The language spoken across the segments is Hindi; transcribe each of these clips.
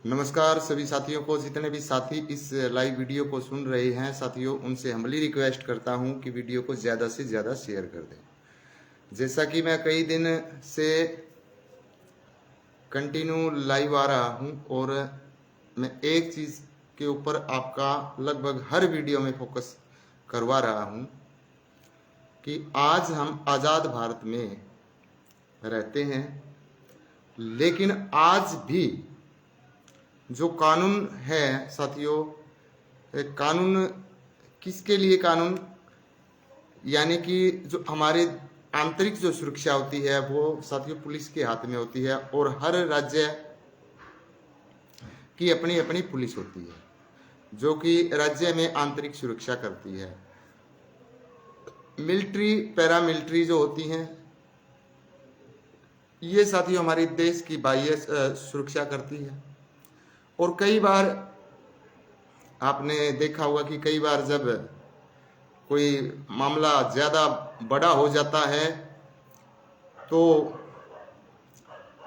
नमस्कार सभी साथियों को। जितने भी साथी इस लाइव वीडियो को सुन रहे हैं साथियों, उनसे हम्बली रिक्वेस्ट करता हूं कि वीडियो को ज़्यादा से ज़्यादा शेयर कर दें। जैसा कि मैं कई दिन से कंटिन्यू लाइव आ रहा हूं और मैं एक चीज़ के ऊपर आपका लगभग हर वीडियो में फोकस करवा रहा हूं कि आज हम आज़ाद भारत में रहते हैं, लेकिन आज भी जो कानून है साथियों, कानून किसके लिए कानून, यानी कि जो हमारे आंतरिक जो सुरक्षा होती है वो साथियों पुलिस के हाथ में होती है और हर राज्य की अपनी अपनी पुलिस होती है जो कि राज्य में आंतरिक सुरक्षा करती है। मिलिट्री, पैरामिलिट्री जो होती हैं, ये साथियों हमारे देश की बाह्य सुरक्षा करती है। और कई बार आपने देखा होगा कि कई बार जब कोई मामला ज़्यादा बड़ा हो जाता है तो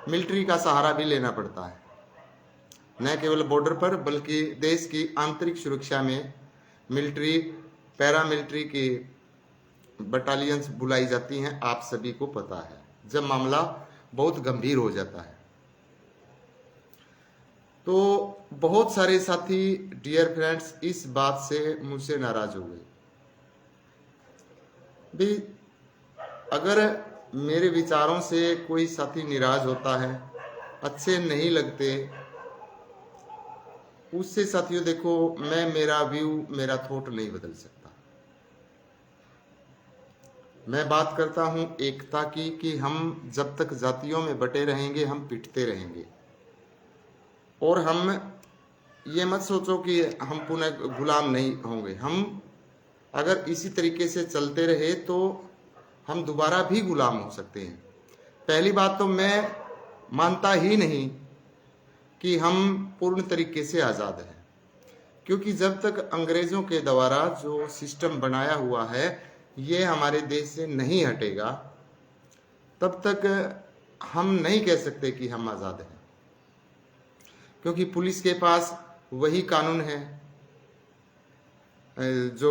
मिलिट्री का सहारा भी लेना पड़ता है, न केवल बॉर्डर पर बल्कि देश की आंतरिक सुरक्षा में मिलिट्री, पैरामिलिट्री की बटालियंस बुलाई जाती हैं। आप सभी को पता है जब मामला बहुत गंभीर हो जाता है। तो बहुत सारे साथी, डियर फ्रेंड्स, इस बात से मुझसे नाराज हो गए भी। अगर मेरे विचारों से कोई साथी निराश होता है, अच्छे नहीं लगते, उससे साथियों देखो मैं मेरा व्यू, मेरा थॉट नहीं बदल सकता। मैं बात करता हूं एकता की कि हम जब तक जातियों में बटे रहेंगे हम पिटते रहेंगे। और हम ये मत सोचो कि हम पुनः गुलाम नहीं होंगे। हम अगर इसी तरीके से चलते रहे तो हम दोबारा भी गुलाम हो सकते हैं। पहली बात तो मैं मानता ही नहीं कि हम पूर्ण तरीके से आज़ाद हैं, क्योंकि जब तक अंग्रेज़ों के द्वारा जो सिस्टम बनाया हुआ है ये हमारे देश से नहीं हटेगा, तब तक हम नहीं कह सकते कि हम आज़ाद हैं। क्योंकि पुलिस के पास वही कानून है, जो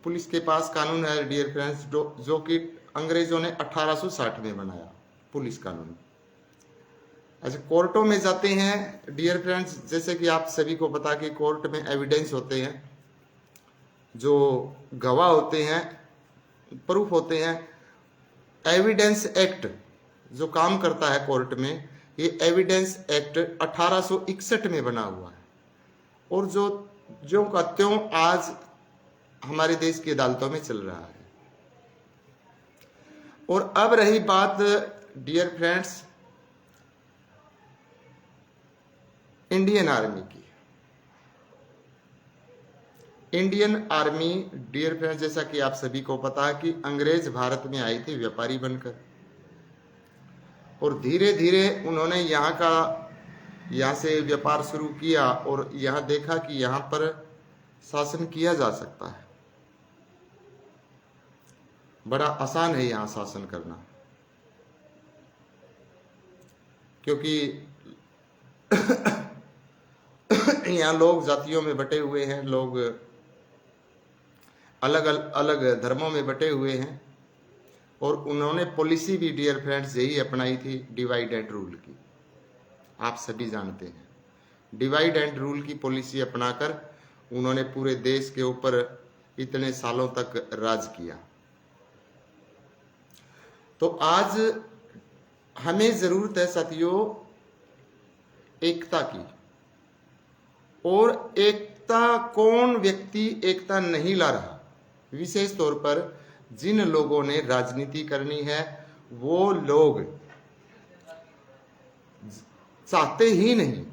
पुलिस के पास कानून है डियर फ्रेंड्स, जो कि अंग्रेजों ने 1860 में बनाया पुलिस कानून। अच्छा, कोर्टों में जाते हैं डियर फ्रेंड्स, जैसे कि आप सभी को पता कि कोर्ट में एविडेंस होते हैं, जो गवाह होते हैं, प्रूफ होते हैं। एविडेंस एक्ट जो काम करता है कोर्ट में, ये एविडेंस एक्ट 1861 में बना हुआ है और जो का त्यों आज हमारे देश की अदालतों में चल रहा है। और अब रही बात डियर फ्रेंड्स इंडियन आर्मी की। इंडियन आर्मी डियर फ्रेंड्स, जैसा कि आप सभी को पता है कि अंग्रेज भारत में आई थी व्यापारी बनकर, और धीरे धीरे उन्होंने यहाँ से व्यापार शुरू किया और यहाँ देखा कि यहाँ पर शासन किया जा सकता है, बड़ा आसान है यहाँ शासन करना। क्योंकि यहाँ लोग जातियों में बटे हुए हैं, लोग अलग अलग धर्मों में बटे हुए हैं, और उन्होंने पॉलिसी भी डियर फ्रेंड्स यही अपनाई थी, डिवाइड एंड रूल की। आप सभी जानते हैं डिवाइड एंड रूल की पॉलिसी अपनाकर उन्होंने पूरे देश के ऊपर इतने सालों तक राज किया। तो आज हमें जरूरत है साथियों एकता की। और एकता, कौन व्यक्ति एकता नहीं ला रहा, विशेष तौर पर जिन लोगों ने राजनीति करनी है वो लोग चाहते ही नहीं,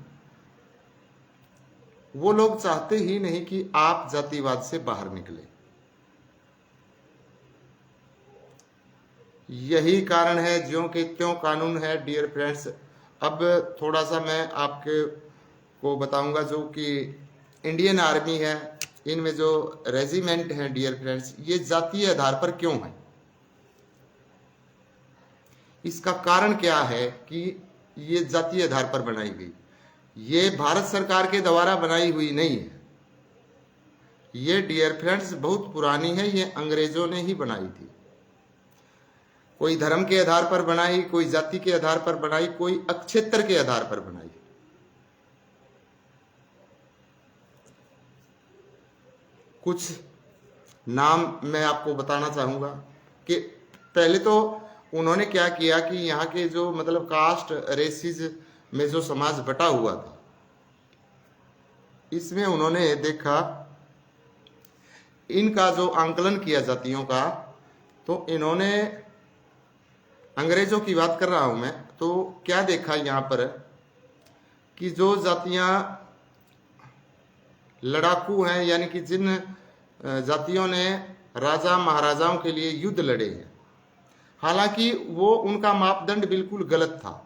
वो लोग चाहते ही नहीं कि आप जातिवाद से बाहर निकले। यही कारण है जो कि क्यों कानून है डियर फ्रेंड्स। अब थोड़ा सा मैं आपके को बताऊंगा जो कि इंडियन आर्मी है, इनमें जो रेजिमेंट है डियर फ्रेंड्स, ये जातीय आधार पर क्यों है। इसका कारण क्या है कि ये जातीय आधार पर बनाई गई। ये भारत सरकार के द्वारा बनाई हुई नहीं है। ये डियर फ्रेंड्स बहुत पुरानी है, ये अंग्रेजों ने ही बनाई थी। कोई धर्म के आधार पर बनाई, कोई जाति के आधार पर बनाई, कोई अक्षेत्र के आधार पर बनाई। कुछ नाम मैं आपको बताना चाहूंगा कि पहले तो उन्होंने क्या किया कि यहाँ के जो मतलब कास्ट रेसिस में जो समाज बटा हुआ था, इसमें उन्होंने देखा, इनका जो आंकलन किया जातियों का, तो इन्होंने, अंग्रेजों की बात कर रहा हूं मैं, तो क्या देखा यहाँ पर कि जो जातियां लड़ाकू हैं, यानी कि जिन जातियों ने राजा महाराजाओं के लिए युद्ध लड़े हैं, हालांकि वो उनका मापदंड बिल्कुल गलत था,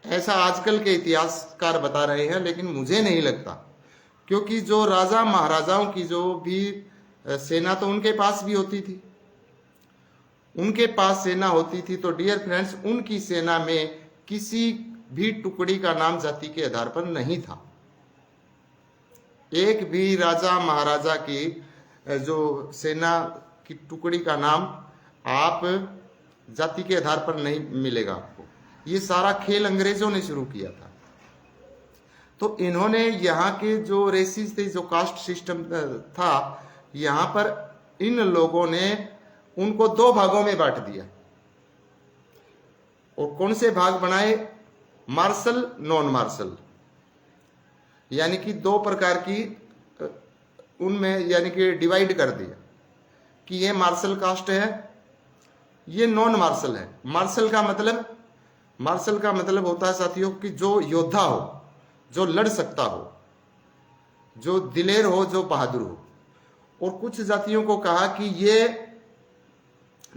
ऐसा आजकल के इतिहासकार बता रहे हैं, लेकिन मुझे नहीं लगता, क्योंकि जो राजा महाराजाओं की जो भी सेना तो उनके पास भी होती थी, उनके पास सेना होती थी, तो डियर फ्रेंड्स उनकी सेना में किसी भी टुकड़ी का नाम जाति के आधार पर नहीं था। एक भी राजा महाराजा की जो सेना की टुकड़ी का नाम आप जाति के आधार पर नहीं मिलेगा आपको। ये सारा खेल अंग्रेजों ने शुरू किया था। तो इन्होंने यहाँ के जो रेसिस थे, जो कास्ट सिस्टम था, यहाँ पर इन लोगों ने उनको दो भागों में बांट दिया। और कौन से भाग बनाए? मार्शल, नॉन मार्शल, यानी कि दो प्रकार की उनमें यानी कि डिवाइड कर दिया कि ये मार्शल कास्ट है, ये नॉन मार्शल है। मार्शल का मतलब होता है साथियों कि जो योद्धा हो, जो लड़ सकता हो, जो दिलेर हो, जो बहादुर हो। और कुछ जातियों को कहा कि ये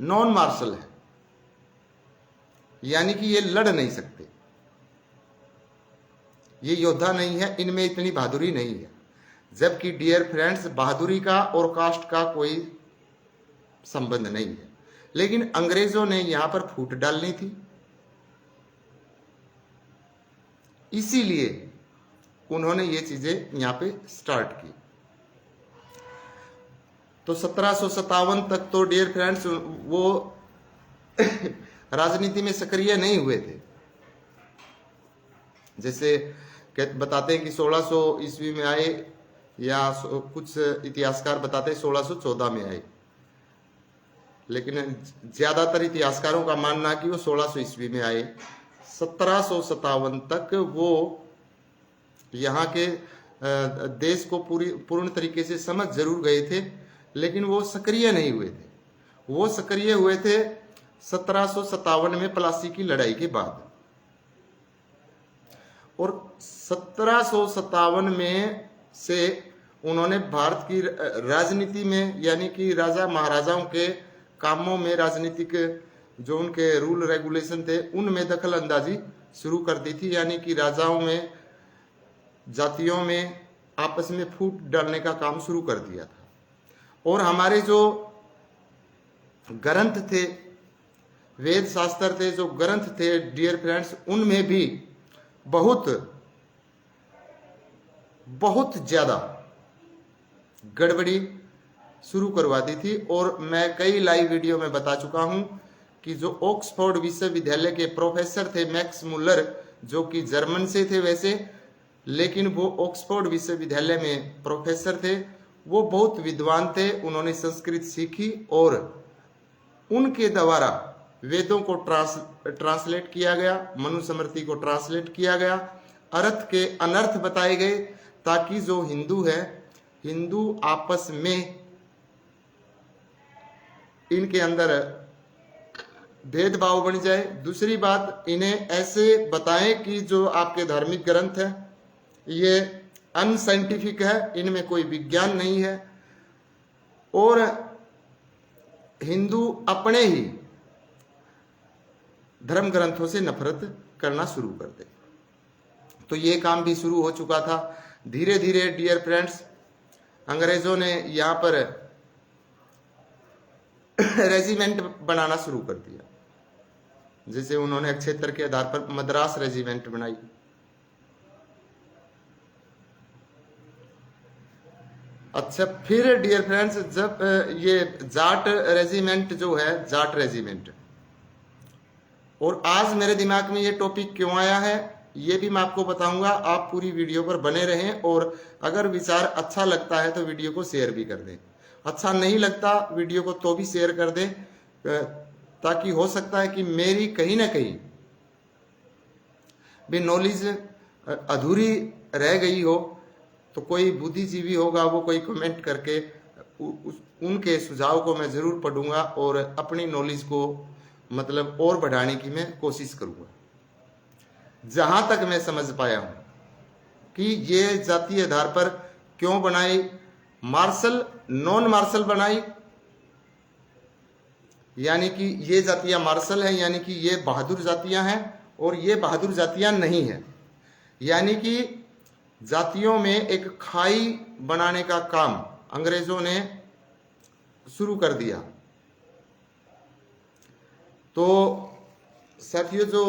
नॉन मार्शल है, यानी कि ये लड़ नहीं सकते, ये योद्धा नहीं है, इनमें इतनी बहादुरी नहीं है। जबकि डियर फ्रेंड्स बहादुरी का और कास्ट का कोई संबंध नहीं है, लेकिन अंग्रेजों ने यहां पर फूट डालनी थी, इसीलिए उन्होंने ये चीजें यहां पे स्टार्ट की। तो 1757 तक तो डियर फ्रेंड्स वो राजनीति में सक्रिय नहीं हुए थे। जैसे बताते हैं कि 1600 ईस्वी में आए, या कुछ इतिहासकार बताते हैं 1614 में आए, लेकिन ज्यादातर इतिहासकारों का मानना है कि वो 1600 ईस्वी में आए। 1757 तक वो यहाँ के देश को पूर्ण तरीके से समझ जरूर गए थे, लेकिन वो सक्रिय नहीं हुए थे। वो सक्रिय हुए थे 1757 में प्लासी की लड़ाई के बाद। और 1757 में से उन्होंने भारत की राजनीति में, यानी कि राजा महाराजाओं के कामों में, राजनीतिक जो उनके रूल रेगुलेशन थे उनमें दखल अंदाजी शुरू कर दी थी, यानी कि राजाओं में, जातियों में आपस में फूट डालने का काम शुरू कर दिया था। और हमारे जो ग्रंथ थे, वेद शास्त्र थे, जो ग्रंथ थे डियर फ्रेंड्स, उनमें भी बहुत ज्यादा गड़बड़ी शुरू करवा दी थी। और मैं कई लाइव वीडियो में बता चुका हूं कि जो ऑक्सफोर्ड विश्वविद्यालय के प्रोफेसर थे मैक्स मुलर, जो कि जर्मन से थे वैसे, लेकिन वो ऑक्सफोर्ड विश्वविद्यालय में प्रोफेसर थे, वो बहुत विद्वान थे, उन्होंने संस्कृत सीखी और उनके द्वारा वेदों को ट्रांसलेट किया गया, मनुस्मृति को ट्रांसलेट किया गया, अर्थ के अनर्थ बताए गए, ताकि जो हिंदू है, हिंदू आपस में इनके अंदर भेदभाव बन जाए। दूसरी बात, इन्हें ऐसे बताएं कि जो आपके धार्मिक ग्रंथ है ये अनसाइंटिफिक है, इनमें कोई विज्ञान नहीं है, और हिंदू अपने ही धर्म ग्रंथों से नफरत करना शुरू कर दे। तो ये काम भी शुरू हो चुका था। धीरे धीरे डियर फ्रेंड्स अंग्रेजों ने यहाँ पर रेजिमेंट बनाना शुरू कर दिया। जैसे उन्होंने क्षेत्र के आधार पर मद्रास रेजिमेंट बनाई, अच्छा, फिर डियर फ्रेंड्स, जब ये जाट रेजिमेंट जो है, जाट रेजिमेंट, और आज मेरे दिमाग में ये टॉपिक क्यों आया है ये भी मैं आपको बताऊंगा। आप पूरी वीडियो पर बने रहें, और अगर विचार अच्छा लगता है तो वीडियो को शेयर भी कर दें। अच्छा नहीं लगता वीडियो को तो भी शेयर कर दें, ताकि हो सकता है कि मेरी कहीं ना कहीं भी नॉलेज अधूरी रह गई हो, तो कोई बुद्धिजीवी होगा वो कोई कमेंट करके उनके सुझाव को मैं जरूर पढ़ूंगा और अपनी नॉलेज को मतलब और बढ़ाने की मैं कोशिश करूंगा। जहां तक मैं समझ पाया हूं कि ये जातीय आधार पर क्यों बनाई, मार्शल नॉन मार्शल बनाई, यानी कि ये जातियां मार्शल है, यानी कि ये बहादुर जातियां हैं, और ये बहादुर जातियां नहीं है। यानी कि जातियों में एक खाई बनाने का काम अंग्रेजों ने शुरू कर दिया। तो साथियों, जो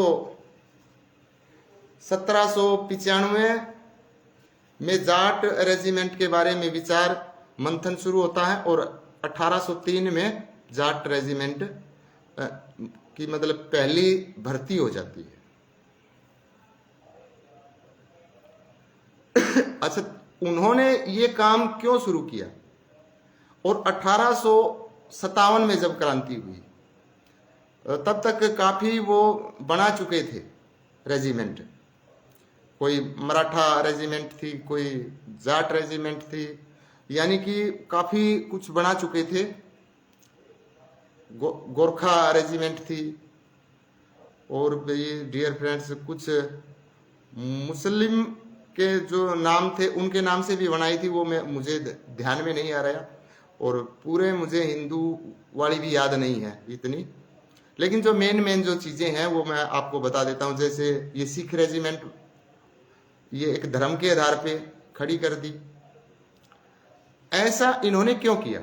1795 में जाट रेजिमेंट के बारे में विचार मंथन शुरू होता है, और 1803 में जाट रेजिमेंट की मतलब पहली भर्ती हो जाती है। अच्छा, उन्होंने ये काम क्यों शुरू किया, और 1857 में जब क्रांति हुई तब तक काफी वो बना चुके थे रेजिमेंट। कोई मराठा रेजिमेंट थी, कोई जाट रेजिमेंट थी, यानी कि काफी कुछ बना चुके थे। गोरखा रेजिमेंट थी, और ये डियर फ्रेंड्स कुछ मुस्लिम के जो नाम थे उनके नाम से भी बनाई थी, वो मुझे ध्यान में नहीं आ रहा, और पूरे मुझे हिंदू वाली भी याद नहीं है इतनी, लेकिन जो मेन जो चीजें हैं वो मैं आपको बता देता हूं। जैसे ये सिख रेजिमेंट, ये एक धर्म के आधार पे खड़ी कर दी। ऐसा इन्होंने क्यों किया,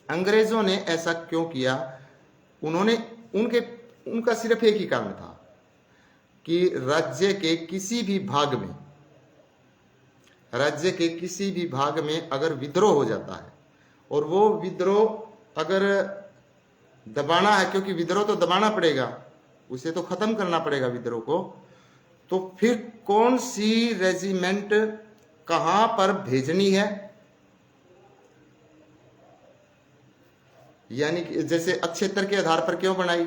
अंग्रेजों ने ऐसा क्यों किया? उन्होंने उनका सिर्फ एक ही कारण था कि राज्य के किसी भी भाग में अगर विद्रोह हो जाता है, और वो विद्रोह अगर दबाना है, क्योंकि विद्रोह तो दबाना पड़ेगा, उसे तो खत्म करना पड़ेगा विद्रोह को, तो फिर कौन सी रेजिमेंट कहां पर भेजनी है। यानी कि जैसे अक्षेत्र के आधार पर क्यों बनाई?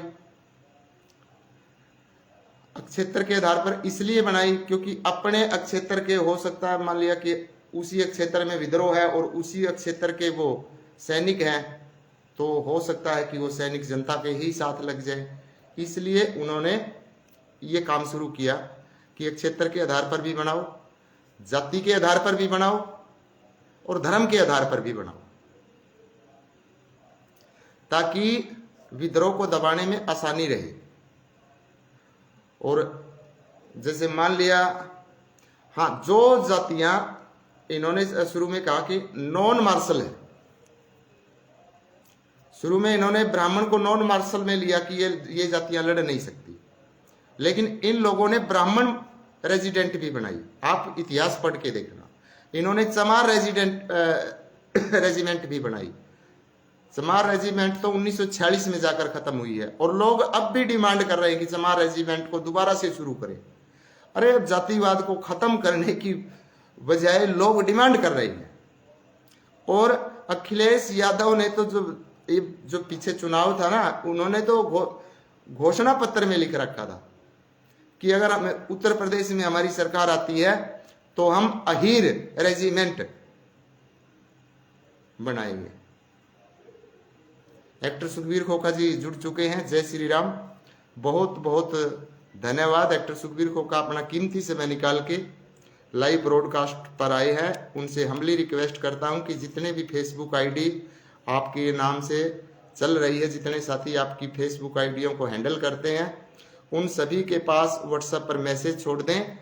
अक्षेत्र के आधार पर इसलिए बनाई क्योंकि अपने अक्षेत्र के, हो सकता है मान लिया कि उसी अक्षेत्र में विद्रोह है और उसी अक्षेत्र के वो सैनिक हैं, तो हो सकता है कि वो सैनिक जनता के ही साथ लग जाए। इसलिए उन्होंने ये काम शुरू किया कि क्षेत्र के आधार पर भी बनाओ, जाति के आधार पर भी बनाओ, और धर्म के आधार पर भी बनाओ, ताकि विद्रोह को दबाने में आसानी रहे। और जैसे मान लिया, हाँ, जो जातियां इन्होंने शुरू में कहा कि नॉन मार्शल है, शुरू में इन्होंने ब्राह्मण को नॉन मार्शल में लिया कि ये जातियां लड़ नहीं सकती, लेकिन इन लोगों ने ब्राह्मण रेजिडेंट भी बनाई। आप इतिहास पढ़ के देखना, इन्होंने चमार रेजिमेंट भी बनाई। चमार रेजिमेंट तो 1946 में जाकर खत्म हुई है, और लोग अब भी डिमांड कर रहे हैं कि चमार रेजिमेंट को दोबारा से शुरू करें। अरे, अब जातिवाद को खत्म करने की बजाय लोग डिमांड कर रहे हैं। और अखिलेश यादव ने तो जो पीछे चुनाव था ना, उन्होंने तो घोषणा पत्र में लिख रखा था कि अगर उत्तर प्रदेश में हमारी सरकार आती है तो हम अहीर रेजिमेंट बनाएंगे। एक्टर सुखबीर खोखा जी जुड़ चुके हैं, जय श्री राम। बहुत बहुत धन्यवाद। एक्टर सुखबीर खोखा अपना कीमती समय निकाल के लाइव ब्रॉडकास्ट पर आए हैं। उनसे हम्बली रिक्वेस्ट करता हूं कि जितने भी फेसबुक आईडी आपके नाम से चल रही है, जितने साथी आपकी फेसबुक आईडियों को हैंडल करते हैं, उन सभी के पास व्हाट्सएप पर मैसेज छोड़ दें,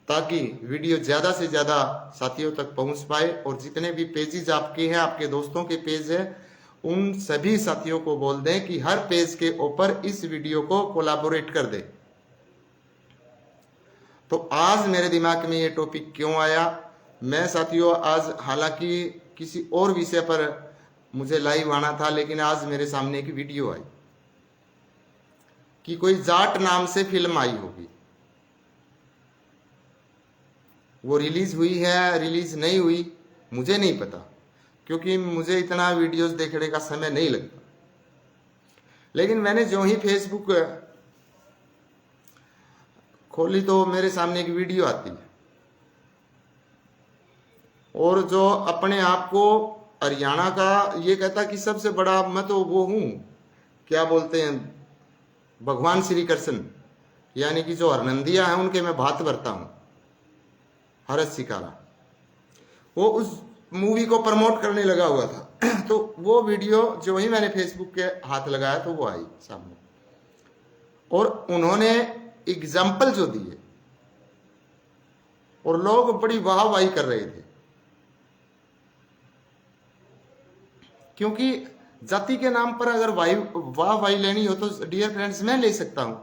ताकि वीडियो ज़्यादा से ज़्यादा साथियों तक पहुंच पाए। और जितने भी पेजेज आपके हैं, आपके दोस्तों के पेज है, उन सभी साथियों को बोल दें कि हर पेज के ऊपर इस वीडियो को कोलैबोरेट कर दें। तो आज मेरे दिमाग में ये टॉपिक क्यों आया, मैं साथियों आज हालांकि किसी और विषय पर मुझे लाइव आना था, लेकिन आज मेरे सामने एक वीडियो आई कि कोई जाट नाम से फिल्म आई होगी। वो रिलीज हुई है, रिलीज नहीं हुई, मुझे नहीं पता, क्योंकि मुझे इतना वीडियोस देखने का समय नहीं लगता। लेकिन मैंने जो ही फेसबुक खोली तो मेरे सामने एक वीडियो आती है, और जो अपने आप को हरियाणा का ये कहता कि सबसे बड़ा मैं तो वो हूं, क्या बोलते हैं, भगवान श्री कृष्ण, यानी कि जो हरनंदिया है उनके मैं भात भरता हूं, हरस शिकारा, वो उस मूवी को प्रमोट करने लगा हुआ था। तो वो वीडियो जो ही मैंने फेसबुक के हाथ लगाया तो वो आई सामने, और उन्होंने एग्जाम्पल जो दिए और लोग बड़ी वाहवाही कर रहे थे, क्योंकि जाति के नाम पर अगर वाहवाही लेनी हो तो डियर फ्रेंड्स मैं ले सकता हूं,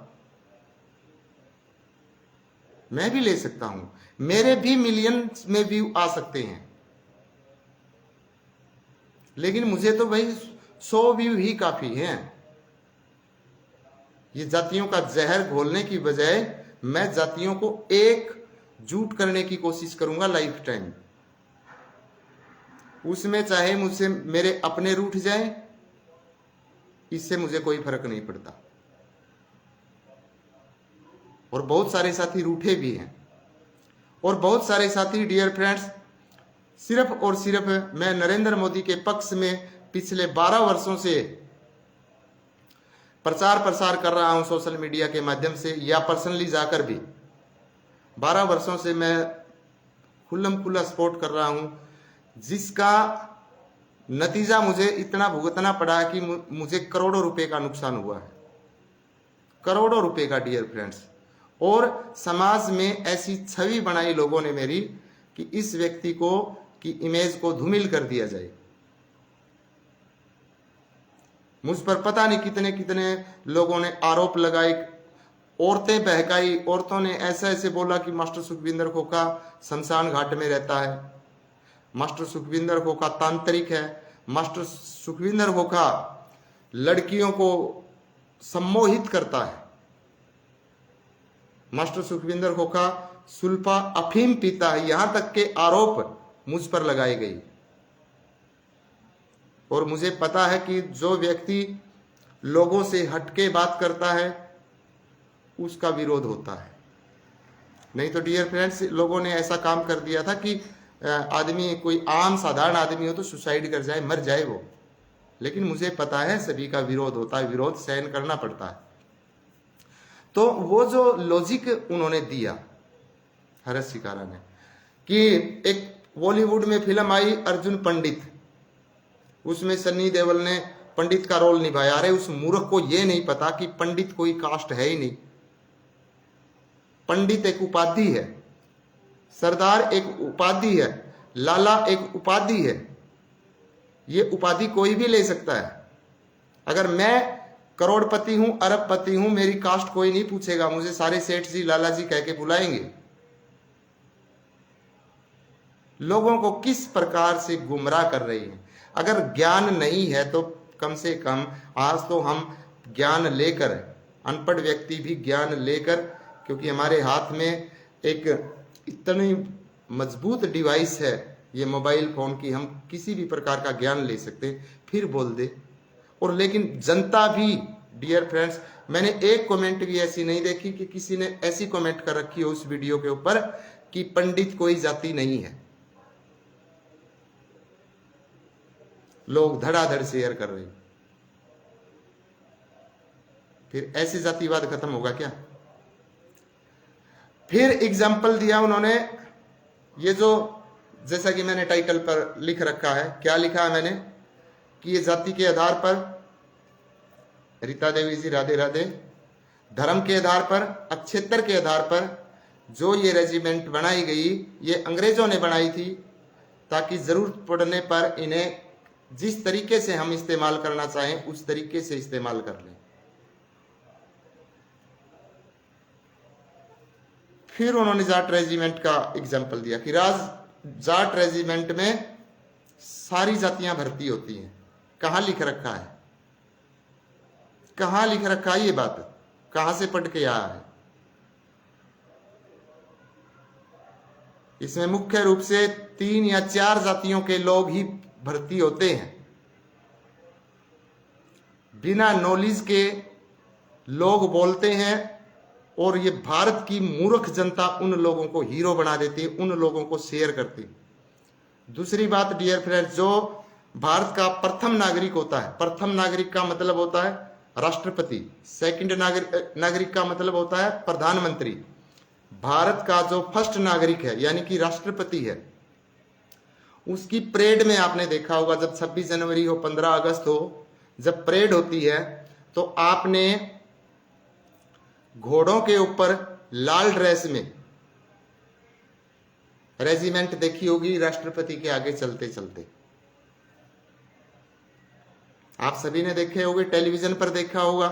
मैं भी ले सकता हूं, मेरे भी मिलियंस में व्यू आ सकते हैं, लेकिन मुझे तो भाई 100 व्यू ही काफी हैं। ये जातियों का जहर घोलने की बजाय मैं जातियों को एकजुट करने की कोशिश करूंगा लाइफ टाइम। उसमें चाहे मुझसे मेरे अपने रूठ जाएं, इससे मुझे कोई फर्क नहीं पड़ता, और बहुत सारे साथी रूठे भी हैं, और बहुत सारे साथी डियर फ्रेंड्स सिर्फ और सिर्फ मैं नरेंद्र मोदी के पक्ष में पिछले 12 वर्षों से प्रचार प्रसार कर रहा हूं सोशल मीडिया के माध्यम से या पर्सनली जाकर भी 12 वर्षों से मैं खुल्लम खुल्ला सपोर्ट कर रहा हूं, जिसका नतीजा मुझे इतना भुगतना पड़ा है कि मुझे करोड़ों रुपए का नुकसान हुआ है, करोड़ों रुपए का डियर फ्रेंड्स। और समाज में ऐसी छवि बनाई लोगों ने मेरी कि इस व्यक्ति को की इमेज को धूमिल कर दिया जाए। मुझ पर पता नहीं कितने कितने लोगों ने आरोप लगाए, औरतें बहकाई, औरतों ने ऐसा ऐसे बोला कि मास्टर सुखविंदर खोखा शमशान घाट में रहता है, मास्टर सुखविंदर खोखा तांत्रिक है, मास्टर सुखविंदर खोखा लड़कियों को सम्मोहित करता है, मास्टर सुखविंदर खोखा सुल्फा अफीम पीता है, यहां तक के आरोप मुझ पर लगाए गए। और मुझे पता है कि जो व्यक्ति लोगों से हटके बात करता है उसका विरोध होता है। नहीं तो डियर फ्रेंड्स लोगों ने ऐसा काम कर दिया था कि आदमी कोई आम साधारण आदमी हो तो सुसाइड कर जाए, मर जाए वो, लेकिन मुझे पता है सभी का विरोध होता है, विरोध सहन करना पड़ता है। तो वो जो लॉजिक उन्होंने दिया हरस शिकारा ने, कि एक बॉलीवुड में फिल्म आई अर्जुन पंडित, उसमें सन्नी देओल ने पंडित का रोल निभाया। अरे उस मूर्ख को यह नहीं पता कि पंडित कोई कास्ट है ही नहीं, पंडित एक उपाधि है, सरदार एक उपाधि है, लाला एक उपाधि है, ये उपाधि कोई भी ले सकता है। अगर मैं करोड़पति हूं, अरबपति हूं, मेरी कास्ट कोई नहीं पूछेगा, मुझे सारे सेठ जी लाला जी कह के बुलाएंगे। लोगों को किस प्रकार से गुमराह कर रही है। अगर ज्ञान नहीं है तो कम से कम आज तो हम ज्ञान लेकर, अनपढ़ व्यक्ति भी ज्ञान लेकर, क्योंकि हमारे हाथ में एक इतनी मजबूत डिवाइस है ये मोबाइल फोन की, हम किसी भी प्रकार का ज्ञान ले सकते, फिर बोल दे। और लेकिन जनता भी डियर फ्रेंड्स, मैंने एक कमेंट भी ऐसी नहीं देखी कि किसी ने ऐसी कमेंट कर रखी हो उस वीडियो के ऊपर कि पंडित कोई जाति नहीं है। लोग धड़ाधड़ शेयर कर रहे, फिर ऐसे जातिवाद खत्म होगा क्या। फिर एग्जाम्पल दिया उन्होंने, ये जो जैसा कि मैंने टाइटल पर लिख रखा है, क्या लिखा है मैंने कि ये जाति के आधार पर, रीता देवी जी राधे राधे, धर्म के आधार पर, अक्षेत्र के आधार पर जो ये रेजिमेंट बनाई गई ये अंग्रेजों ने बनाई थी ताकि जरूरत पड़ने पर इन्हें जिस तरीके से हम इस्तेमाल करना चाहें उस तरीके से इस्तेमाल कर लें। फिर उन्होंने जाट रेजिमेंट का एग्जाम्पल दिया कि जाट रेजिमेंट में सारी जातियां भर्ती होती हैं। कहां लिख रखा है? कहां लिख रखा है? ये बात कहां से पढ़ के आया है? इसमें मुख्य रूप से 3 या 4 जातियों के लोग ही भर्ती होते हैं। बिना नॉलेज के लोग बोलते हैं और ये भारत की मूर्ख जनता उन लोगों को हीरो बना देती है, उन लोगों को शेयर करती है। दूसरी बात डियर फ्रेंड्स, जो भारत का प्रथम नागरिक होता है, प्रथम नागरिक का मतलब होता है राष्ट्रपति, सेकंड नागरिक का मतलब होता है प्रधानमंत्री। भारत का जो फर्स्ट नागरिक है यानी कि राष्ट्रपति है, उसकी परेड में आपने देखा होगा, जब 26 जनवरी हो, 15 अगस्त हो, जब परेड होती है तो आपने घोड़ों के ऊपर लाल ड्रेस में रेजिमेंट देखी होगी राष्ट्रपति के आगे चलते चलते। आप सभी ने देखे होंगे, टेलीविजन पर देखा होगा।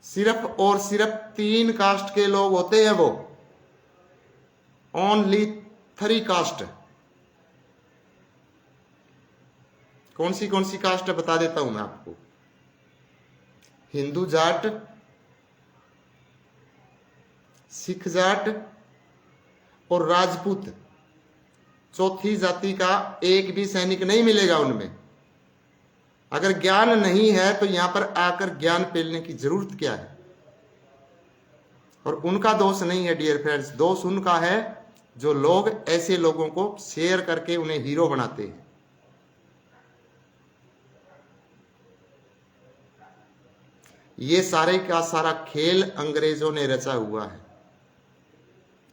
सिर्फ और सिर्फ 3 कास्ट के लोग होते हैं, वो ओनली 3 कास्ट। कौन सी कास्ट है बता देता हूं मैं आपको। हिंदू जाट, सिख जाट और राजपूत। चौथी जाति का एक भी सैनिक नहीं मिलेगा उनमें। अगर ज्ञान नहीं है तो यहां पर आकर ज्ञान पेलने की जरूरत क्या है? और उनका दोष नहीं है डियर फ्रेंड्स, दोष उनका है जो लोग ऐसे लोगों को शेयर करके उन्हें हीरो बनाते हैं। ये सारे का सारा खेल अंग्रेजों ने रचा हुआ है।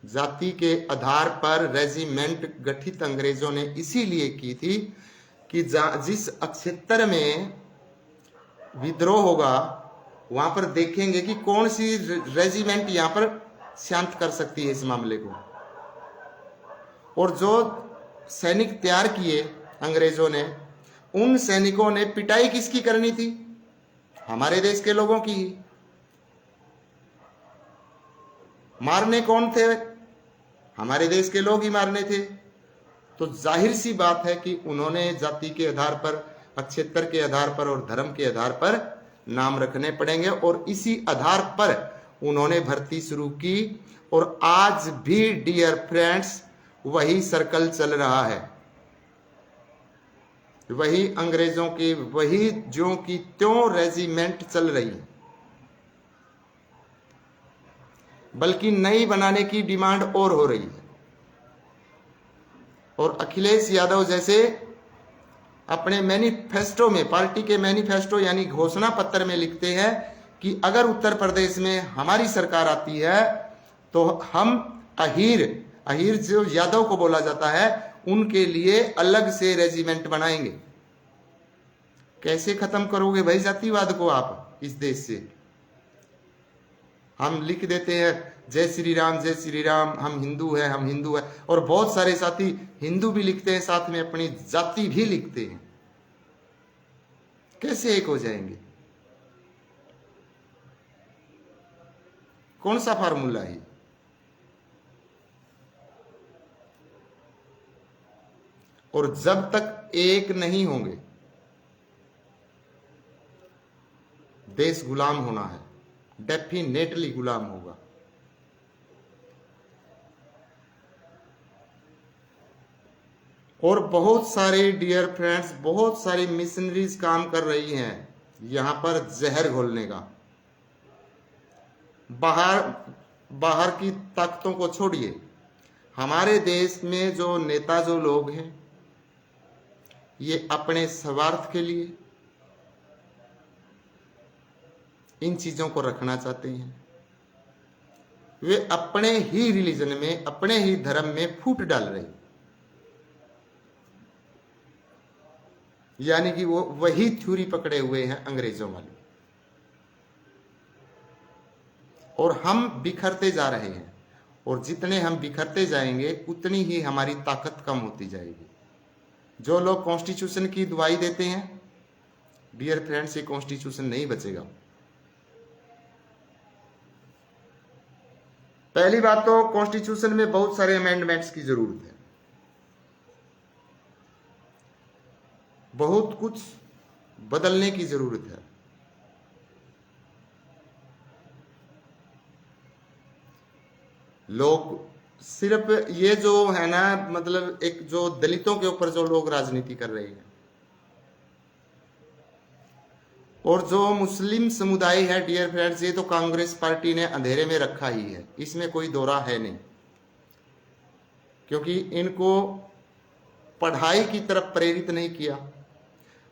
जाति के आधार पर रेजिमेंट गठित अंग्रेजों ने इसीलिए की थी कि जिस क्षेत्र में विद्रोह होगा वहां पर देखेंगे कि कौन सी रेजिमेंट यहां पर शांत कर सकती है इस मामले को। और जो सैनिक तैयार किए अंग्रेजों ने, उन सैनिकों ने पिटाई किसकी करनी थी? हमारे देश के लोगों की ही। मारने कौन थे? हमारे देश के लोग ही मारने थे। तो जाहिर सी बात है कि उन्होंने जाति के आधार पर, क्षेत्र के आधार पर और धर्म के आधार पर नाम रखने पड़ेंगे, और इसी आधार पर उन्होंने भर्ती शुरू की। और आज भी डियर फ्रेंड्स वही सर्कल चल रहा है, वही अंग्रेजों की वही ज्यों की त्यों रेजिमेंट चल रही है, बल्कि नई बनाने की डिमांड और हो रही है। और अखिलेश यादव जैसे अपने मैनिफेस्टो में, पार्टी के मैनिफेस्टो यानी घोषणा पत्र में लिखते हैं कि अगर उत्तर प्रदेश में हमारी सरकार आती है तो हम अहीर जो यादव को बोला जाता है, उनके लिए अलग से रेजिमेंट बनाएंगे। कैसे खत्म करोगे भाई जातिवाद को आप इस देश से? हम लिख देते हैं जय श्री राम, जय श्री राम, हम हिंदू हैं, हम हिंदू हैं, और बहुत सारे साथी हिंदू भी लिखते हैं, साथ में अपनी जाति भी लिखते हैं। कैसे एक हो जाएंगे? कौन सा फार्मूला है? और जब तक एक नहीं होंगे, देश गुलाम होना है, डेफिनेटली गुलाम होगा। और बहुत सारे डियर फ्रेंड्स, बहुत सारी मिशनरीज काम कर रही हैं यहां पर जहर घोलने का। बाहर की ताकतों को छोड़िए, हमारे देश में जो नेता, जो लोग हैं, ये अपने स्वार्थ के लिए इन चीजों को रखना चाहते हैं। वे अपने ही रिलीजन में, अपने ही धर्म में फूट डाल रहे हैं, यानी कि वो वही थ्योरी पकड़े हुए हैं अंग्रेजों वाली। और हम बिखरते जा रहे हैं, और जितने हम बिखरते जाएंगे उतनी ही हमारी ताकत कम होती जाएगी। जो लोग कॉन्स्टिट्यूशन की दुहाई देते हैं डियर फ्रेंड्स, ये कॉन्स्टिट्यूशन नहीं बचेगा। पहली बात तो कॉन्स्टिट्यूशन में बहुत सारे अमेंडमेंट्स की जरूरत है, बहुत कुछ बदलने की जरूरत है। लोग सिर्फ ये जो है ना, मतलब एक जो दलितों के ऊपर जो लोग राजनीति कर रहे हैं, और जो मुस्लिम समुदाय है डियर फ्रेंड्स, ये तो कांग्रेस पार्टी ने अंधेरे में रखा ही है, इसमें कोई दोरा है नहीं। क्योंकि इनको पढ़ाई की तरफ प्रेरित नहीं किया,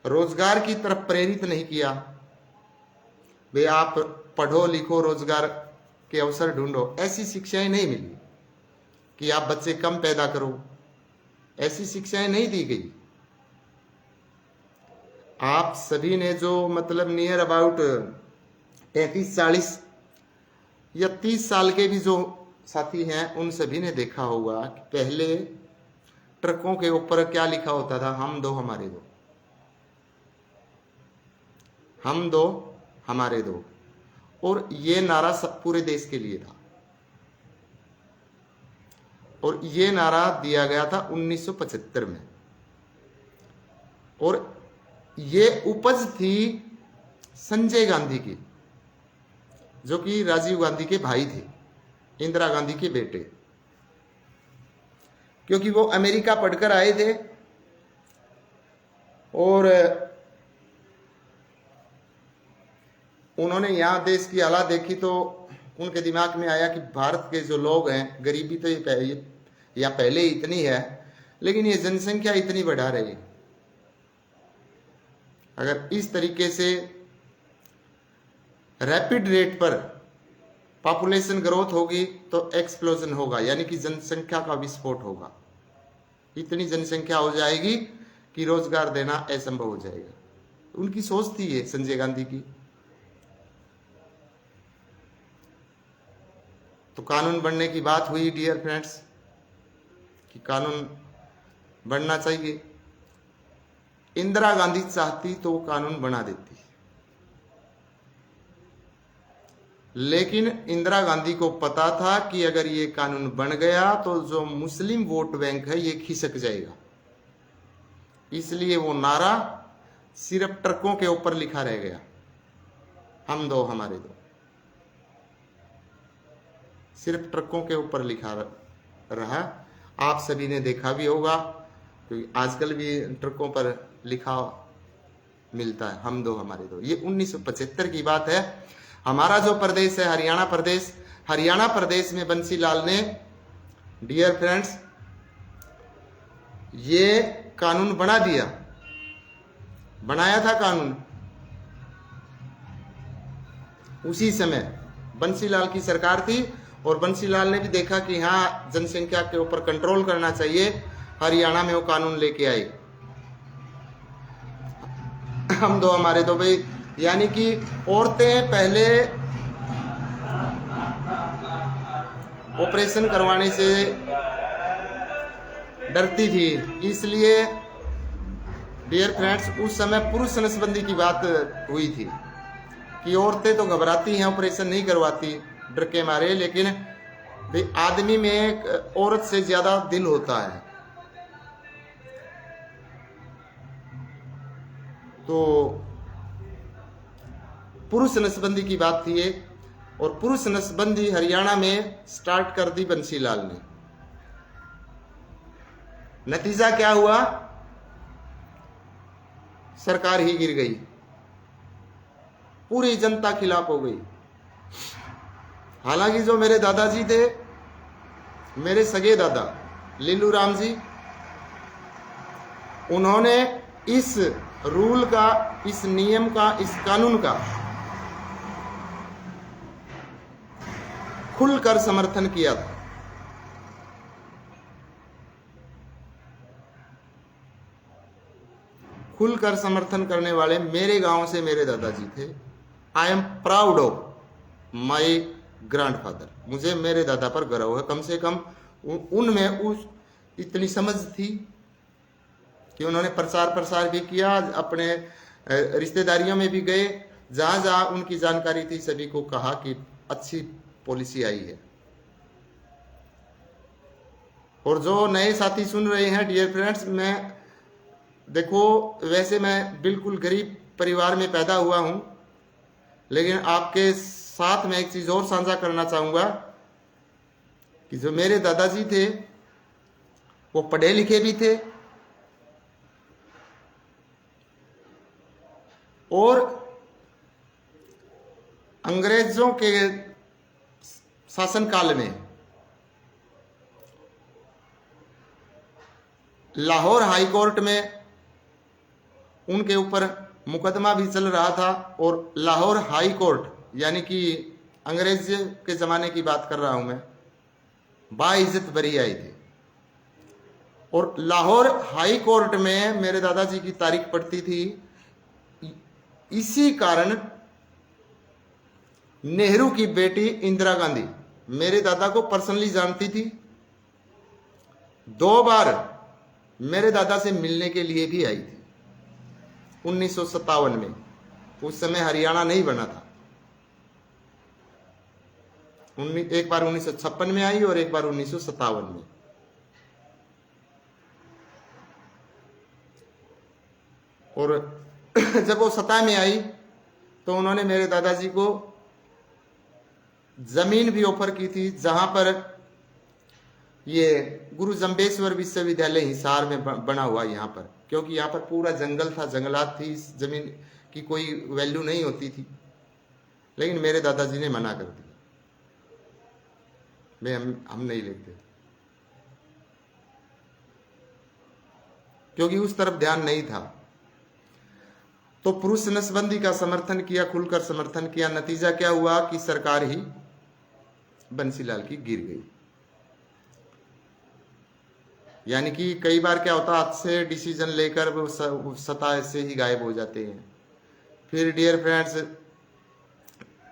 रोजगार की तरफ प्रेरित नहीं किया। वे आप पढ़ो लिखो, रोजगार के अवसर ढूंढो, ऐसी शिक्षाएं नहीं मिली कि आप बच्चे कम पैदा करो, ऐसी शिक्षाएं नहीं दी गई। आप सभी ने जो मतलब नियर अबाउट 33, 40 या 30 साल के भी जो साथी हैं, उन सभी ने देखा होगा कि पहले ट्रकों के ऊपर क्या लिखा होता था, हम दो हमारे दो, हम दो हमारे दो। और ये नारा सब पूरे देश के लिए था, और ये नारा दिया गया था 1975 में। और ये उपज थी संजय गांधी की, जो कि राजीव गांधी के भाई थे, इंदिरा गांधी के बेटे। क्योंकि वो अमेरिका पढ़कर आए थे और उन्होंने यहां देश की हालत देखी, तो उनके दिमाग में आया कि भारत के जो लोग हैं, गरीबी तो ये पहले ही इतनी है, लेकिन ये जनसंख्या इतनी बढ़ा रही है। अगर इस तरीके से रैपिड रेट पर पॉपुलेशन ग्रोथ होगी तो एक्सप्लोजन होगा, यानी कि जनसंख्या का विस्फोट होगा। इतनी जनसंख्या हो जाएगी कि रोजगार देना असंभव हो जाएगा। उनकी सोच थी ये संजय गांधी की। तो कानून बनने की बात हुई डियर फ्रेंड्स, कि कानून बनना चाहिए। इंदिरा गांधी चाहती तो वो कानून बना देती, लेकिन इंदिरा गांधी को पता था कि अगर ये कानून बन गया तो जो मुस्लिम वोट बैंक है ये खिसक जाएगा। इसलिए वो नारा सिर्फ ट्रकों के ऊपर लिखा रह गया, हम दो हमारे दो, सिर्फ ट्रकों के ऊपर लिखा रहा। आप सभी ने देखा भी होगा, क्योंकि आजकल भी ट्रकों पर लिखा मिलता है, हम दो हमारे दो। ये 1975 की बात है। हमारा जो प्रदेश है हरियाणा प्रदेश में बंसीलाल ने डियर फ्रेंड्स ये कानून बना दिया, बनाया था कानून। उसी समय बंसीलाल की सरकार थी, और बंसीलाल ने भी देखा कि हाँ जनसंख्या के ऊपर कंट्रोल करना चाहिए, हरियाणा में वो कानून लेके आए, हम दो हमारे दो भाई। यानी कि औरतें पहले ऑपरेशन करवाने से डरती थी, इसलिए डियर फ्रेंड्स उस समय पुरुष नसबंदी की बात हुई थी कि औरतें तो घबराती हैं, ऑपरेशन नहीं करवाती डर के मारे, लेकिन भाई आदमी में औरत से ज्यादा दिल होता है। तो पुरुष नसबंदी की बात थी ये, और पुरुष नसबंदी हरियाणा में स्टार्ट कर दी बंसीलाल ने। नतीजा क्या हुआ, सरकार ही गिर गई, पूरी जनता खिलाफ हो गई। हालांकि जो मेरे दादाजी थे, मेरे सगे दादा लीलू राम जी, उन्होंने इस रूल का, इस नियम का, इस कानून का खुलकर समर्थन किया था। खुलकर समर्थन करने वाले मेरे गांव से मेरे दादाजी थे। I am proud of my grandfather. मुझे मेरे दादा पर गर्व है, कम से कम उनमें उस इतनी समझ थी कि उन्होंने प्रसार भी किया, अपने रिश्तेदारियों में भी गए, जहां जहां उनकी जानकारी थी सभी को कहा कि अच्छी पॉलिसी आई है। और जो नए साथी सुन रहे हैं डियर फ्रेंड्स, मैं देखो वैसे मैं बिल्कुल गरीब परिवार में पैदा हुआ हूं, लेकिन आपके साथ मैं एक चीज और साझा करना चाहूंगा कि जो मेरे दादाजी थे वो पढ़े लिखे भी थे और अंग्रेजों के शासनकाल में लाहौर हाई कोर्ट में उनके ऊपर मुकदमा भी चल रहा था और लाहौर हाई कोर्ट यानी कि अंग्रेज के ज़माने की बात कर रहा हूं मैं, बाइज्जत बरी आई थी। और लाहौर हाई कोर्ट में मेरे दादाजी की तारीख पड़ती थी। इसी कारण नेहरू की बेटी इंदिरा गांधी मेरे दादा को पर्सनली जानती थी, 2 बार मेरे दादा से मिलने के लिए भी आई थी 1957 में। उस समय हरियाणा नहीं बना था। एक बार 1956 में आई और एक बार 1957 में। और जब वो सतह में आई तो उन्होंने मेरे दादाजी को जमीन भी ऑफर की थी, जहां पर ये गुरु जम्बेश्वर विश्वविद्यालय हिसार में बना हुआ यहाँ पर, क्योंकि यहाँ पर पूरा जंगल था, जंगलात थी, इस जमीन की कोई वैल्यू नहीं होती थी। लेकिन मेरे दादाजी ने मना कर दिया, हम नहीं लेते, क्योंकि उस तरफ ध्यान नहीं था। तो पुरुष नसबंदी का समर्थन किया, खुलकर समर्थन किया। नतीजा क्या हुआ कि सरकार ही बंसीलाल की गिर गई। यानी कि कई बार क्या होता, हाथ से डिसीजन लेकर वो सत्ता से ही गायब हो जाते हैं। फिर डियर फ्रेंड्स,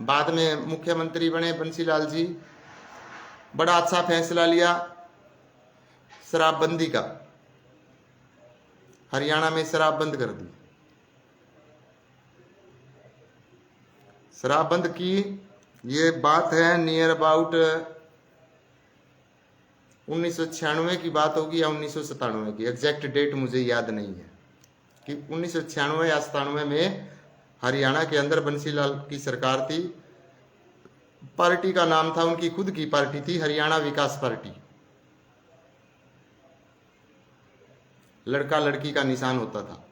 बाद में मुख्यमंत्री बने बंसीलाल जी, बड़ा अच्छा फैसला लिया शराबबंदी का। हरियाणा में शराब बंद कर दी, शराब बंद की। ये बात है नियर अबाउट 1996 की बात होगी या 1997 की, एग्जैक्ट डेट मुझे याद नहीं है कि 1996 या 97 में हरियाणा के अंदर बंसीलाल की सरकार थी। पार्टी का नाम था, उनकी खुद की पार्टी थी, हरियाणा विकास पार्टी। लड़का लड़की का निशान होता था,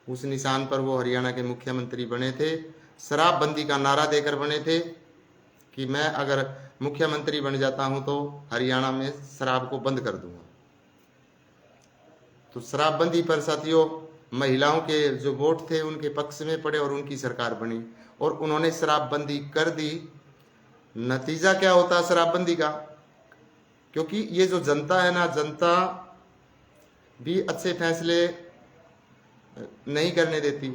उस निशान पर वो हरियाणा के मुख्यमंत्री बने थे। शराबबंदी का नारा देकर बने थे कि मैं अगर मुख्यमंत्री बन जाता हूं तो हरियाणा में शराब को बंद कर दूंगा। तो शराबबंदी पर साथियों महिलाओं के जो वोट थे उनके पक्ष में पड़े और उनकी सरकार बनी और उन्होंने शराबबंदी कर दी। नतीजा क्या होता शराबबंदी का, क्योंकि ये जो जनता है ना, जनता भी अच्छे फैसले नहीं करने देती।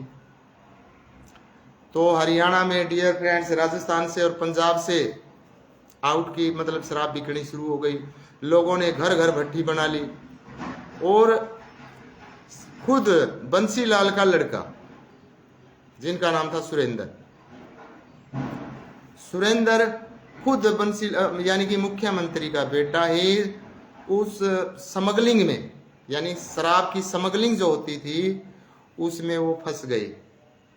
तो हरियाणा में डियर फ्रेंड्स, राजस्थान से और पंजाब से आउट की मतलब शराब बिकनी शुरू हो गई। लोगों ने घर घर भट्टी बना ली और खुद बंसीलाल का लड़का, जिनका नाम था सुरेंद्र खुद बंसी यानी कि मुख्यमंत्री का बेटा ही उस स्मगलिंग में, यानी शराब की स्मगलिंग जो होती थी उसमें वो फंस गए।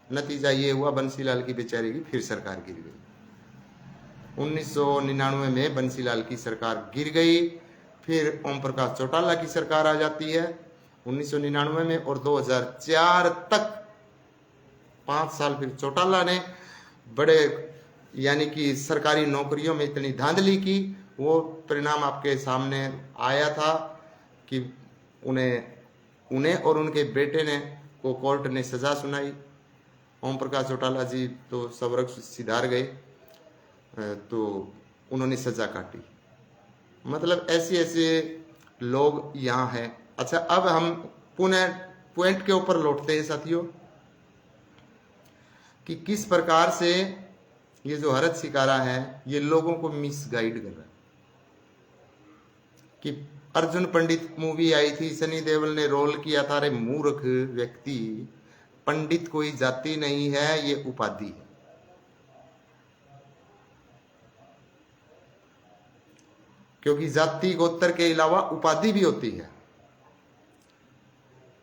नतीजा ये हुआ बंसीलाल की बेचारे की फिर सरकार गिर गई। 1999 में बंसीलाल की सरकार गिर गई। फिर ओम प्रकाश चौटाला की सरकार आ जाती है 1999 में और 2004 तक 5 साल फिर चौटाला ने बड़े यानी कि सरकारी नौकरियों में इतनी धांधली की, वो परिणाम आपके सामने आया था कि उन्हें और उनके बेटे ने को कोर्ट ने सजा सुनाई। ओम प्रकाश चौटाला जी तो सवर्ग सिधार गए, तो उन्होंने सजा काटी। मतलब ऐसे लोग यहाँ हैं। अच्छा, अब हम पुनः पॉइंट के ऊपर लौटते हैं साथियों कि किस प्रकार से ये जो हरत शिकारा है ये लोगों को मिसगाइड कर रहा है। कि अर्जुन पंडित मूवी आई थी, सनी देओल ने रोल किया था। अरे मूर्ख व्यक्ति, पंडित कोई जाति नहीं है, ये उपाधि है। क्योंकि जाति गोत्र के अलावा उपाधि भी होती है।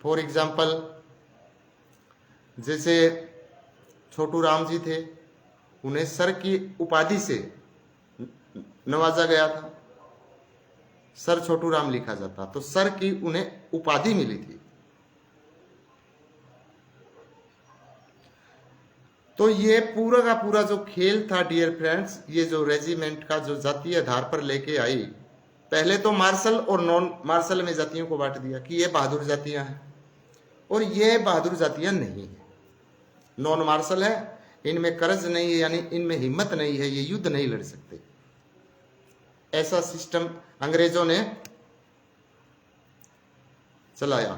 फॉर एग्जाम्पल, जैसे छोटू राम जी थे, उन्हें सर की उपाधि से नवाजा गया था, सर छोटू राम लिखा जाता, तो सर की उन्हें उपाधि मिली थी। तो ये पूरा का पूरा जो खेल था डियर फ्रेंड्स, ये जो रेजिमेंट का जो जातीय आधार पर लेके आई, पहले तो मार्शल और नॉन मार्शल में जातियों को बांट दिया कि ये बहादुर जातियां हैं और ये बहादुर जातियां नहीं है। नॉन मार्शल है, इनमें कर्ज नहीं है, यानी इनमें हिम्मत नहीं है, ये युद्ध नहीं लड़ सकते। ऐसा सिस्टम अंग्रेजों ने चलाया।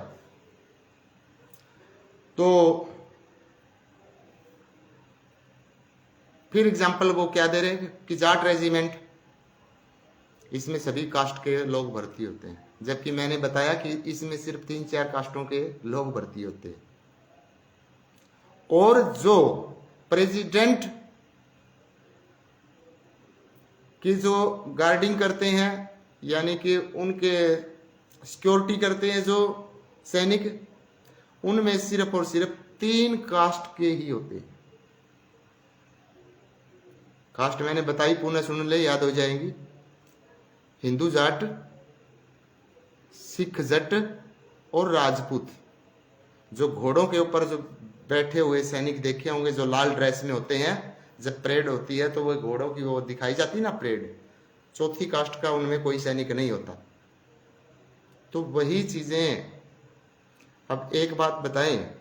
तो फिर एग्जाम्पल वो क्या दे रहे हैं कि जाट रेजिमेंट, इसमें सभी कास्ट के लोग भर्ती होते हैं, जबकि मैंने बताया कि इसमें सिर्फ 3-4 कास्टों के लोग भर्ती होते हैं। और जो प्रेसिडेंट की जो गार्डिंग करते हैं, यानी कि उनके सिक्योरिटी करते हैं जो सैनिक, उनमें सिर्फ और सिर्फ 3 कास्ट के ही होते हैं। कास्ट मैंने बताई, पुनः सुन ले, याद हो जाएंगी। हिंदू जाट, सिख जट और राजपूत। जो घोड़ों के ऊपर जो बैठे हुए सैनिक देखे होंगे, जो लाल ड्रेस में होते हैं, जब परेड होती है तो वो घोड़ों की वो दिखाई जाती है ना परेड, चौथी कास्ट का उनमें कोई सैनिक नहीं होता। तो वही चीजें। अब एक बात बताएं,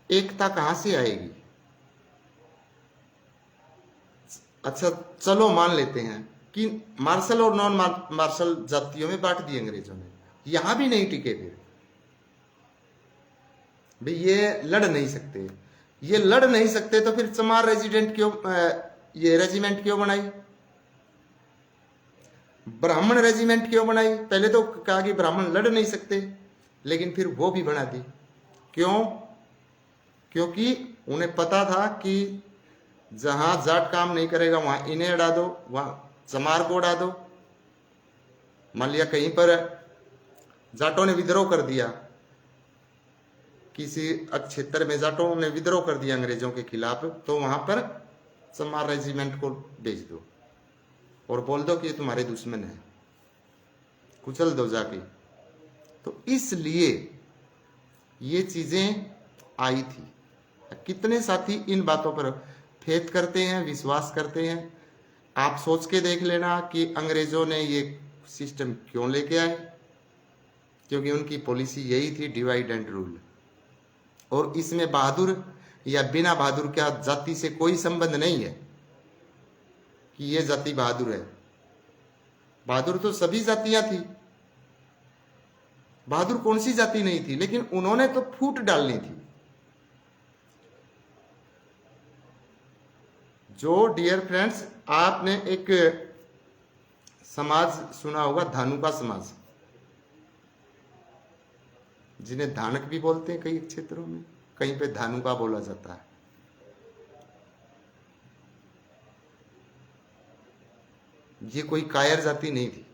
एकता कहां से आएगी? अच्छा चलो मान लेते हैं कि मार्शल और नॉन मार्शल जातियों में बांट दिए अंग्रेजों ने, यहां भी नहीं टिके। फिर भाई ये लड़ नहीं सकते, ये लड़ नहीं सकते तो फिर चमार रेजिडेंट क्यों, ये रेजिमेंट क्यों बनाई? ब्राह्मण रेजिमेंट क्यों बनाई? पहले तो कहा कि ब्राह्मण लड़ नहीं सकते, लेकिन फिर वो भी बना दी। क्यों? क्योंकि उन्हें पता था कि जहां जाट काम नहीं करेगा वहां इन्हें अड़ा दो, वहां चमार को अड़ा दो। मान लिया कहीं पर जाटों ने विद्रोह कर दिया, किसी क्षेत्र में जाटों ने विद्रोह कर दिया अंग्रेजों के खिलाफ, तो वहां पर चमार रेजिमेंट को भेज दो और बोल दो कि ये तुम्हारे दुश्मन है, कुचल दो जाके। तो इसलिए ये चीजें आई थी। कितने साथी इन बातों पर फेथ करते हैं, विश्वास करते हैं? आप सोच के देख लेना कि अंग्रेजों ने ये सिस्टम क्यों लेके आए। क्योंकि उनकी पॉलिसी यही थी, डिवाइड एंड रूल। और इसमें बहादुर या बिना बहादुर का जाति से कोई संबंध नहीं है कि ये जाति बहादुर है। बहादुर तो सभी जातियां थी, बहादुर कौन सी जाति नहीं थी? लेकिन उन्होंने तो फूट डालनी थी। जो डियर फ्रेंड्स, आपने एक समाज सुना होगा, धानुका समाज, जिन्हें धानक भी बोलते हैं कई क्षेत्रों में, कहीं पे धानुका बोला जाता है। ये कोई कायर जाति नहीं थी,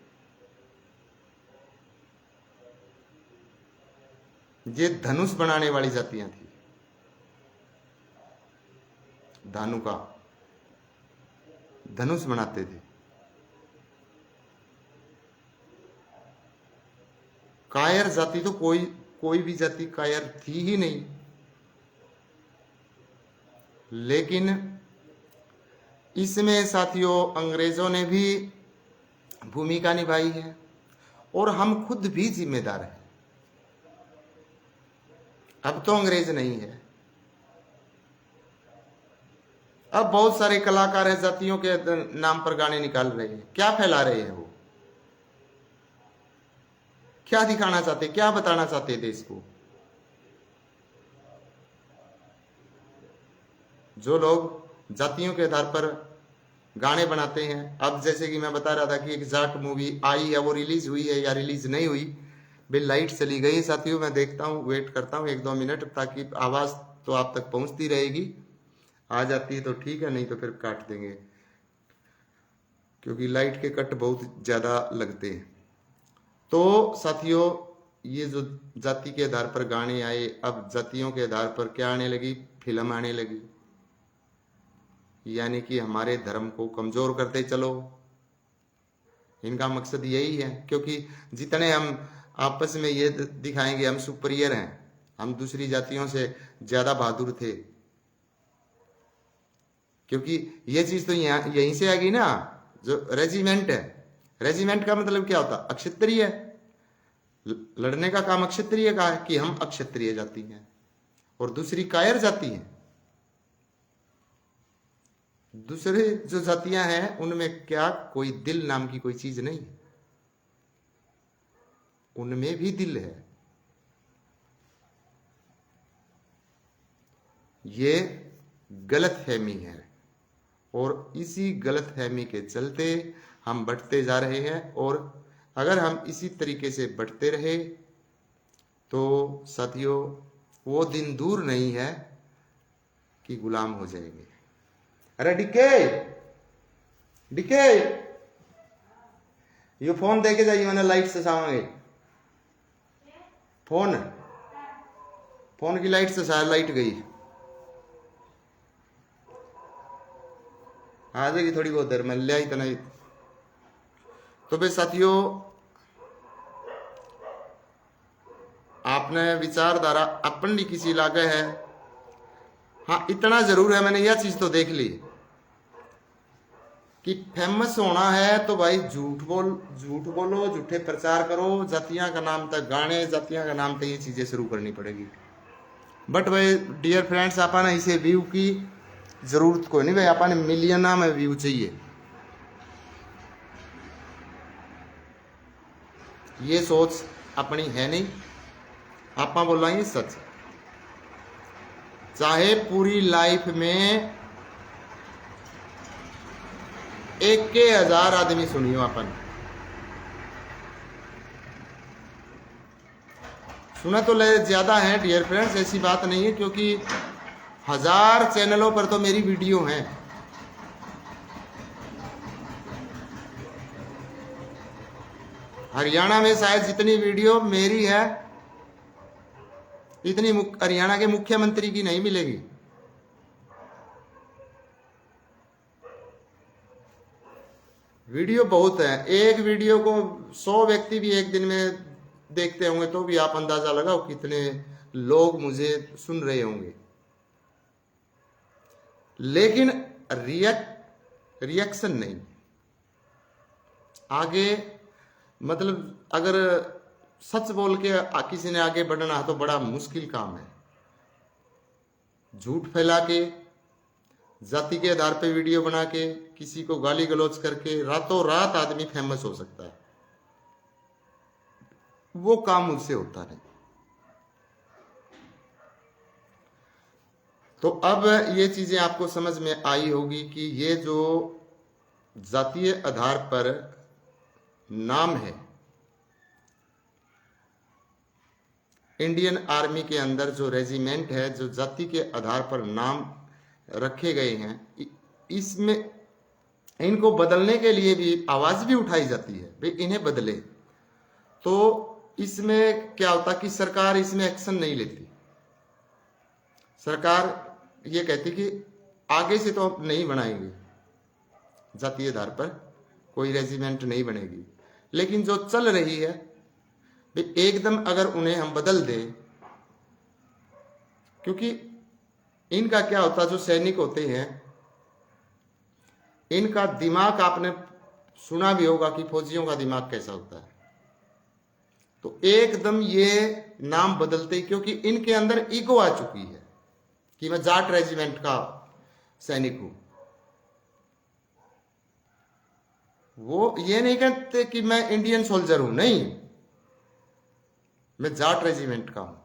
ये धनुष बनाने वाली जातियां थी। धानुका धनुष बनाते थे। कायर जाति तो कोई भी जाति कायर थी ही नहीं। लेकिन इसमें साथियों अंग्रेजों ने भी भूमिका निभाई है और हम खुद भी जिम्मेदार हैं। अब तो अंग्रेज नहीं है, अब बहुत सारे कलाकार हैं जातियों के नाम पर गाने निकाल रहे हैं। क्या फैला रहे हैं वो? क्या दिखाना चाहते, क्या बताना चाहते देश को? जो लोग जातियों के आधार पर गाने बनाते हैं, अब जैसे कि मैं बता रहा था कि एक जाट मूवी आई है, वो रिलीज हुई है या रिलीज नहीं हुई, बिल लाइट चली गई साथियों। मैं देखता हूँ, वेट करता हूँ 1-2 मिनट, ताकि आवाज तो आप तक पहुंचती रहेगी। आ जाती है तो ठीक है, नहीं तो फिर काट देंगे। क्योंकि लाइट के कट बहुत ज़्यादा लगते हैं। तो साथियों, ये जो जाति के आधार पर गाने आए, अब जातियों के आधार पर क्या आने लगी, फिल्म आने लगी। यानी कि हमारे धर्म को कमजोर करते चलो, इनका मकसद यही है। क्योंकि जितने हम आपस में ये दिखाएंगे हम सुपीरियर हैं, हम दूसरी जातियों से ज्यादा बहादुर थे, क्योंकि ये चीज तो यहाँ यहीं से आ गई ना। जो रेजिमेंट है, रेजिमेंट का मतलब क्या होता, अक्षत्रिय। लड़ने का काम अक्षत्रिय का है कि हम अक्षत्रिय जाति हैं, और दूसरी कायर जाति है। दूसरे जो जातियां हैं उनमें क्या कोई दिल नाम की कोई चीज नहीं, उनमें भी दिल है। ये गलतफहमी है, और इसी गलतफहमी के चलते हम बढ़ते जा रहे हैं। और अगर हम इसी तरीके से बढ़ते रहे तो साथियों, वो दिन दूर नहीं है कि गुलाम हो जाएंगे। अरे डीके डीके, ये फोन दे के जाइए, मैंने लाइट से सामांगे फोन की लाइट से शायद लाइट गई, आ जाएगी थोड़ी बहुत देर में, लिया इतना ही। तो भाई साथियों, आपने विचारधारा अपनी किसी लागे है। हाँ, इतना जरूर है, मैंने यह चीज तो देख ली कि फेमस होना है तो भाई झूठ बोलो, झूठे प्रचार करो, जातियां का नाम तक गाने, जातियां का नाम तक ये चीजें शुरू करनी पड़ेगी। बट भाई डियर फ्रेंड्स, आपने इसे व्यू की जरूरत कोई नहीं भाई, आपने मिलियना में व्यू चाहिए, ये सोच अपनी है नहीं। आप बोल रहे हैं सच, चाहे पूरी लाइफ में 1000 आदमी सुनियो, अपन सुना तो ले ज्यादा है डियर फ्रेंड्स, ऐसी बात नहीं है, क्योंकि 1000 चैनलों पर तो मेरी वीडियो है। हरियाणा में शायद जितनी वीडियो मेरी है इतनी हरियाणा के मुख्यमंत्री की नहीं मिलेगी। वीडियो बहुत है, एक वीडियो को 100 व्यक्ति भी एक दिन में देखते होंगे तो भी आप अंदाजा लगाओ कितने लोग मुझे सुन रहे होंगे। लेकिन रिएक्शन नहीं आगे, मतलब अगर सच बोल के किसी ने आगे बढ़ना है तो बड़ा मुश्किल काम है। झूठ फैला के, जाति के आधार पे वीडियो बना के, किसी को गाली गलौज करके रातों रात आदमी फेमस हो सकता है, वो काम मुझसे होता नहीं। तो अब ये चीजें आपको समझ में आई होगी कि ये जो जातीय आधार पर नाम है, इंडियन आर्मी के अंदर जो रेजिमेंट है, जो जाति के आधार पर नाम रखे गए हैं, इसमें इनको बदलने के लिए भी आवाज भी उठाई जाती है, भाई इन्हें बदले। तो इसमें क्या होता कि सरकार इसमें एक्शन नहीं लेती। सरकार ये कहती कि आगे से तो नहीं बनाएंगे, जातीय आधार पर कोई रेजिमेंट नहीं बनेगी। लेकिन जो चल रही है एकदम अगर उन्हें हम बदल दें, क्योंकि इनका क्या होता है, जो सैनिक होते हैं इनका दिमाग, आपने सुना भी होगा कि फौजियों का दिमाग कैसा होता है, तो एकदम ये नाम बदलते, क्योंकि इनके अंदर ईगो आ चुकी है कि मैं जाट रेजिमेंट का सैनिक हूं। वो ये नहीं कहते कि मैं इंडियन सोल्जर हूं, नहीं, मैं जाट रेजिमेंट का हूं।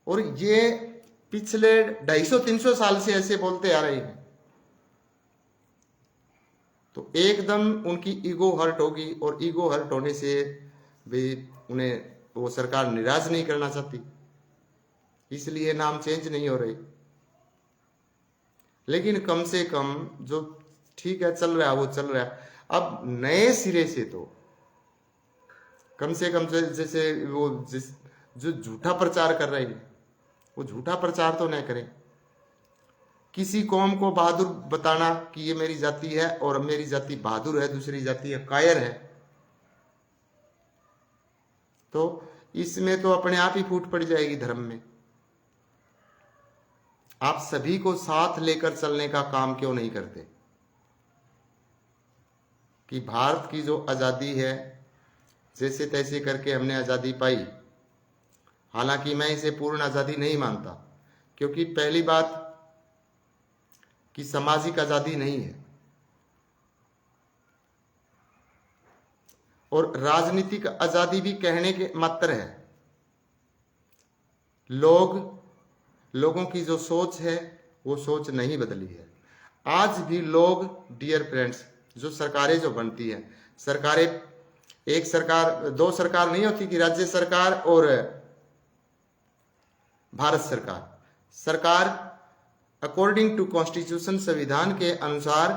और ये पिछले 250-300 साल से ऐसे बोलते आ रहे हैं। तो एकदम उनकी ईगो हर्ट होगी, और ईगो हर्ट होने से भी उन्हें वो सरकार निराश नहीं करना चाहती, इसलिए नाम चेंज नहीं हो रहे। लेकिन कम से कम जो ठीक है चल रहा है वो चल रहा है। अब नए सिरे से तो कम से कम जैसे वो जो झूठा प्रचार कर रहे हैं वो झूठा प्रचार तो न करें। किसी कौम को बहादुर बताना कि ये मेरी जाति है और मेरी जाति बहादुर है, दूसरी जाति है कायर है, तो इसमें तो अपने आप ही फूट पड़ जाएगी धर्म में। आप सभी को साथ लेकर चलने का काम क्यों नहीं करते कि भारत की जो आज़ादी है जैसे तैसे करके हमने आज़ादी पाई। हालांकि मैं इसे पूर्ण आज़ादी नहीं मानता, क्योंकि पहली बात कि सामाजिक आज़ादी नहीं है और राजनीतिक आज़ादी भी कहने के मात्र है। लोगों की जो सोच है वो सोच नहीं बदली है। आज भी लोग, डियर फ्रेंड्स, जो सरकारें जो बनती है, सरकारें एक सरकार दो सरकार नहीं होती कि राज्य सरकार और भारत सरकार अकॉर्डिंग टू कॉन्स्टिट्यूशन, संविधान के अनुसार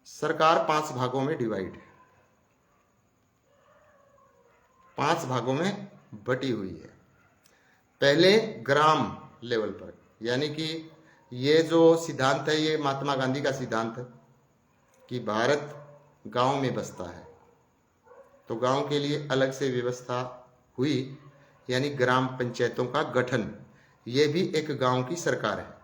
सरकार 5 भागों में डिवाइड है, 5 भागों में बटी हुई है। पहले ग्राम लेवल पर, यानी कि ये जो सिद्धांत है ये महात्मा गांधी का सिद्धांत है कि भारत गांव में बसता है, तो गांव के लिए अलग से व्यवस्था हुई, यानी ग्राम पंचायतों का गठन। ये भी एक गांव की सरकार है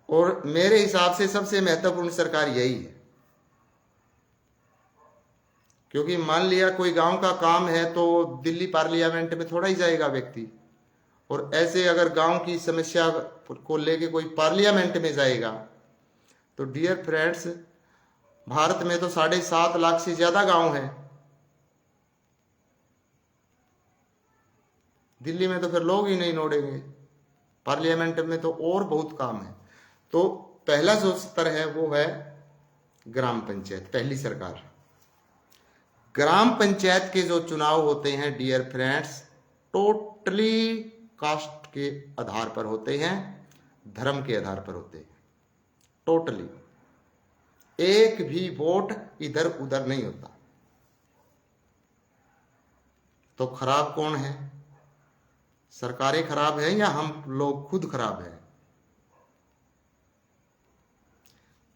और मेरे हिसाब से सबसे महत्वपूर्ण सरकार यही है, क्योंकि मान लिया कोई गांव का काम है तो दिल्ली पार्लियामेंट में थोड़ा ही जाएगा व्यक्ति, और ऐसे अगर गांव की समस्या को लेके कोई पार्लियामेंट में जाएगा तो डियर फ्रेंड्स, भारत में तो 7.5 लाख से ज्यादा गांव है, दिल्ली में तो फिर लोग ही नहीं नोड़ेंगे, पार्लियामेंट में तो और बहुत काम है। तो पहला जो स्तर है वो है ग्राम पंचायत, पहली सरकार। ग्राम पंचायत के जो चुनाव होते हैं डियर फ्रेंड्स, टोटली कास्ट के आधार पर होते हैं, धर्म के आधार पर होते हैं, टोटली एक भी वोट इधर उधर नहीं होता। तो खराब कौन है? सरकारें खराब हैं या हम लोग खुद खराब हैं?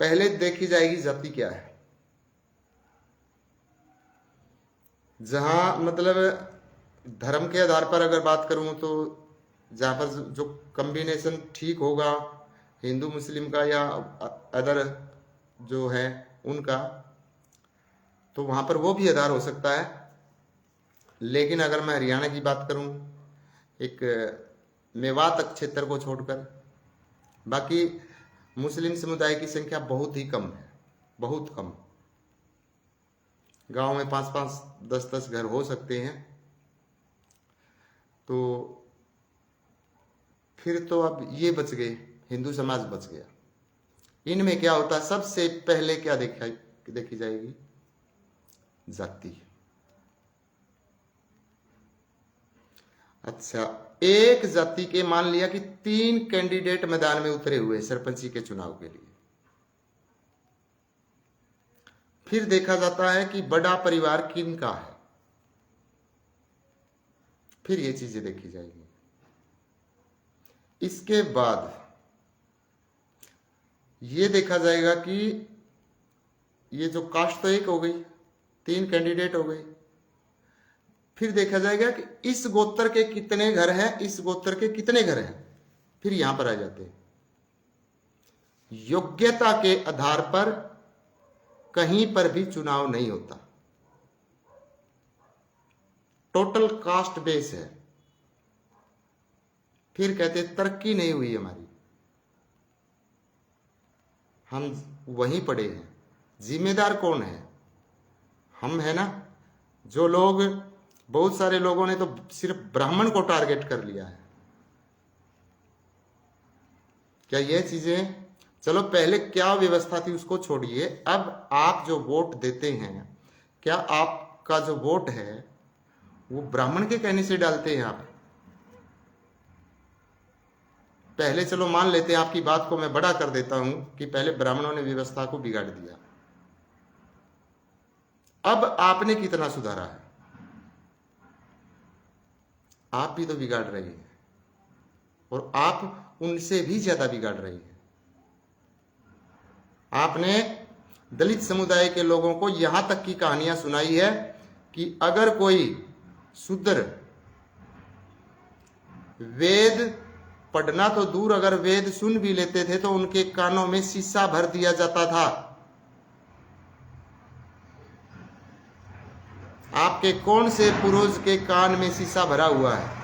पहले देखी जाएगी जाति क्या है। जहां मतलब धर्म के आधार पर अगर बात करूं तो जहां पर जो कॉम्बिनेशन ठीक होगा हिंदू मुस्लिम का या अदर जो है उनका, तो वहां पर वो भी आधार हो सकता है। लेकिन अगर मैं हरियाणा की बात करूं, एक मेवात क्षेत्र को छोड़कर, बाकी मुस्लिम समुदाय की संख्या बहुत ही कम है, बहुत कम। गांव में 5-5, 10-10 घर हो सकते हैं। तो फिर तो अब ये बच गए, हिंदू समाज बच गया। इनमें क्या होता है, सबसे पहले क्या देखी जाएगी? जाति। अच्छा, एक जाति के मान लिया कि 3 कैंडिडेट मैदान में उतरे हुए सरपंची के चुनाव के लिए, फिर देखा जाता है कि बड़ा परिवार किन का है, फिर ये चीजें देखी जाएगी। इसके बाद ये देखा जाएगा कि ये जो कास्ट तो एक हो गई, 3 कैंडिडेट हो गए। फिर देखा जाएगा कि इस गोत्र के कितने घर हैं, इस गोत्र के कितने घर हैं, फिर यहां पर आ जाते हैं। योग्यता के आधार पर कहीं पर भी चुनाव नहीं होता, टोटल कास्ट बेस है। फिर कहते तरक्की नहीं हुई हमारी, हम वहीं पड़े हैं। जिम्मेदार कौन है? हम है ना। जो लोग, बहुत सारे लोगों ने तो सिर्फ ब्राह्मण को टारगेट कर लिया है। क्या ये चीजें, चलो पहले क्या व्यवस्था थी उसको छोड़िए, अब आप जो वोट देते हैं, क्या आपका जो वोट है वो ब्राह्मण के कहने से डालते हैं आप? पहले चलो मान लेते हैं, आपकी बात को मैं बड़ा कर देता हूं कि पहले ब्राह्मणों ने व्यवस्था को बिगाड़ दिया, अब आपने कितना सुधारा है? आप भी तो बिगाड़ रहे हैं और आप उनसे भी ज्यादा बिगाड़ रहे हैं। आपने दलित समुदाय के लोगों को यहां तक की कहानियां सुनाई है कि अगर कोई शूद्र वेद पढ़ना तो दूर, अगर वेद सुन भी लेते थे तो उनके कानों में शीशा भर दिया जाता था। आपके कौन से पूर्वज के कान में शीशा भरा हुआ है?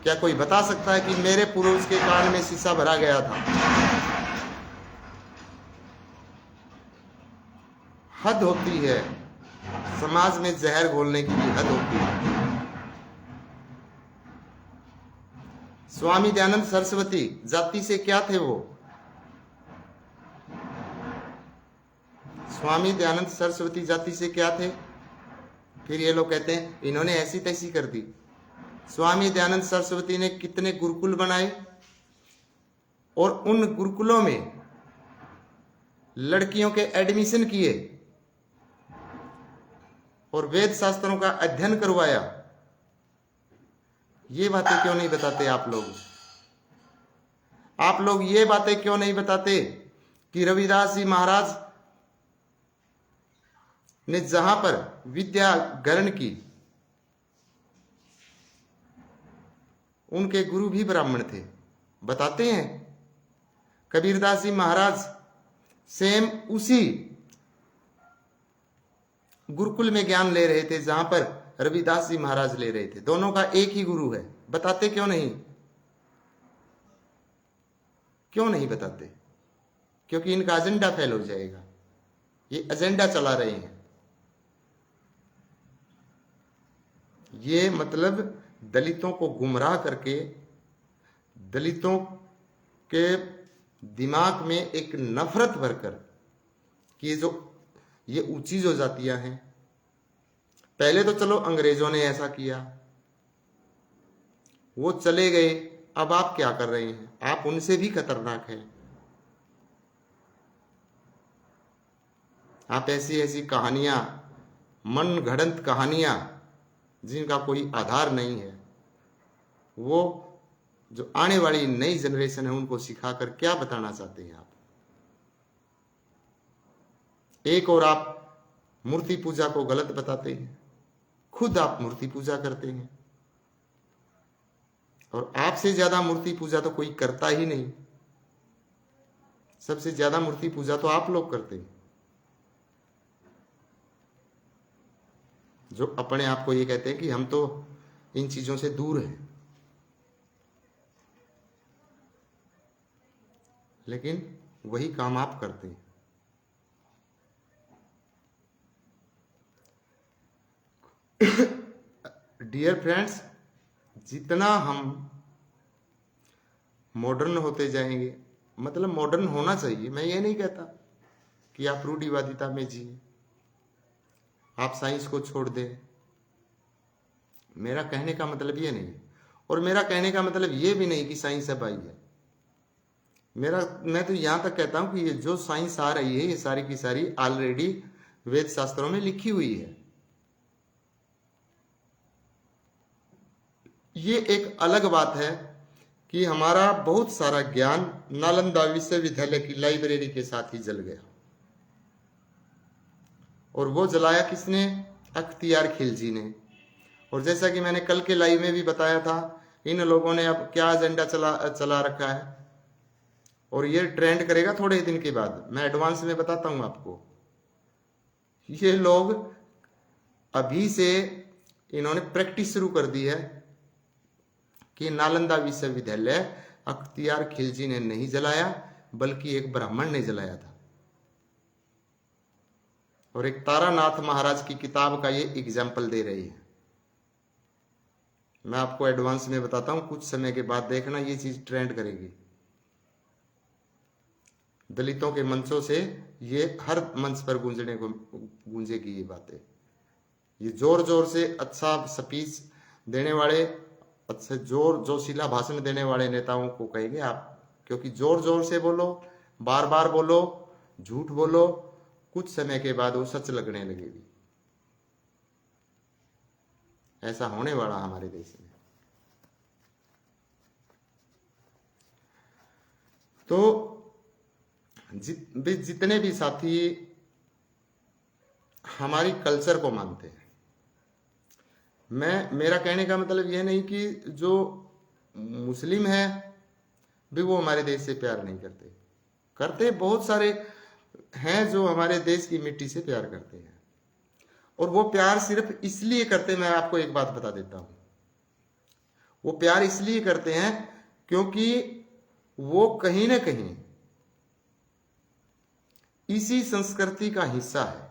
क्या कोई बता सकता है कि मेरे पूर्वज के कान में शीशा भरा गया था? हद होती है, समाज में जहर घोलने की भी हद होती है। स्वामी दयानंद सरस्वती जाति से क्या थे वो? स्वामी दयानंद सरस्वती जाति से क्या थे? फिर ये लोग कहते हैं इन्होंने ऐसी तैसी कर दी। स्वामी दयानंद सरस्वती ने कितने गुरुकुल बनाए और उन गुरुकुलों में लड़कियों के एडमिशन किए और वेद शास्त्रों का अध्ययन करवाया। ये बातें क्यों नहीं बताते आप लोग? आप लोग ये बातें क्यों नहीं बताते कि रविदास जी महाराज ने जहां पर विद्या ग्रहण की, उनके गुरु भी ब्राह्मण थे? बताते हैं कबीरदास जी महाराज सेम उसी गुरुकुल में ज्ञान ले रहे थे जहां पर रविदास जी महाराज ले रहे थे। दोनों का एक ही गुरु है। बताते क्यों नहीं? क्यों नहीं बताते? क्योंकि इनका एजेंडा फेल हो जाएगा। ये एजेंडा चला रहे हैं। ये मतलब दलितों को गुमराह करके दलितों के दिमाग में एक नफरत भरकर कि ये ऊंची जो जातियां हैं, पहले तो चलो अंग्रेजों ने ऐसा किया, वो चले गए, अब आप क्या कर रहे हैं? आप उनसे भी खतरनाक हैं। आप ऐसी ऐसी कहानियां, मन गढ़ंत कहानियां जिनका कोई आधार नहीं है, वो जो आने वाली नई जनरेशन है उनको सिखाकर क्या बताना चाहते हैं आप? एक और आप मूर्ति पूजा को गलत बताते हैं। खुद आप मूर्ति पूजा करते हैं और आपसे ज्यादा मूर्ति पूजा तो कोई करता ही नहीं। सबसे ज्यादा मूर्ति पूजा तो आप लोग करते हैं, जो अपने आप को ये कहते हैं कि हम तो इन चीजों से दूर हैं, लेकिन वही काम आप करते हैं। डियर फ्रेंड्स, जितना हम मॉडर्न होते जाएंगे, मतलब मॉडर्न होना चाहिए, मैं ये नहीं कहता कि आप रूढ़िवादिता में जिए, आप साइंस को छोड़ दें, मेरा कहने का मतलब ये नहीं। और मेरा कहने का मतलब ये भी नहीं कि साइंस अब आई है। मैं तो यहां तक कहता हूं कि ये जो साइंस आ रही है, ये सारी की सारी ऑलरेडी वेद शास्त्रों में लिखी हुई है। ये एक अलग बात है कि हमारा बहुत सारा ज्ञान नालंदा विश्वविद्यालय की लाइब्रेरी के साथ ही जल गया। और वो जलाया किसने? अख्तियार खिलजी ने। और जैसा कि मैंने कल के लाइव में भी बताया था, इन लोगों ने अब क्या एजेंडा चला रखा है, और ये ट्रेंड करेगा थोड़े दिन के बाद। मैं एडवांस में बताता हूं आपको। ये लोग अभी से इन्होंने प्रैक्टिस शुरू कर दी है कि नालंदा विश्वविद्यालय अख्तियार खिलजी ने नहीं जलाया, बल्कि एक ब्राह्मण ने जलाया था। और एक तारानाथ महाराज की किताब का ये एग्जाम्पल दे रही है। मैं आपको एडवांस में बताता हूं, कुछ समय के बाद देखना ये चीज ट्रेंड करेगी। दलितों के मंचों से ये हर मंच पर गूंजेगी ये बातें। ये जोर जोर से अच्छा स्पीच देने वाले, अच्छा जोशीला भाषण देने वाले नेताओं को कहेंगे आप, क्योंकि जोर जोर से बोलो बार बार बोलो, झूठ बोलो, कुछ समय के बाद वो सच लगने लगेगी। ऐसा होने वाला हमारे देश में। तो जितने भी साथी हमारी कल्चर को मानते हैं, मेरा कहने का मतलब यह नहीं कि जो मुस्लिम है भी वो हमारे देश से प्यार नहीं करते। करते बहुत सारे हैं जो हमारे देश की मिट्टी से प्यार करते हैं, और वो प्यार सिर्फ इसलिए करते, मैं आपको एक बात बता देता हूं, वो प्यार इसलिए करते हैं क्योंकि वो कहीं ना कहीं इसी संस्कृति का हिस्सा है।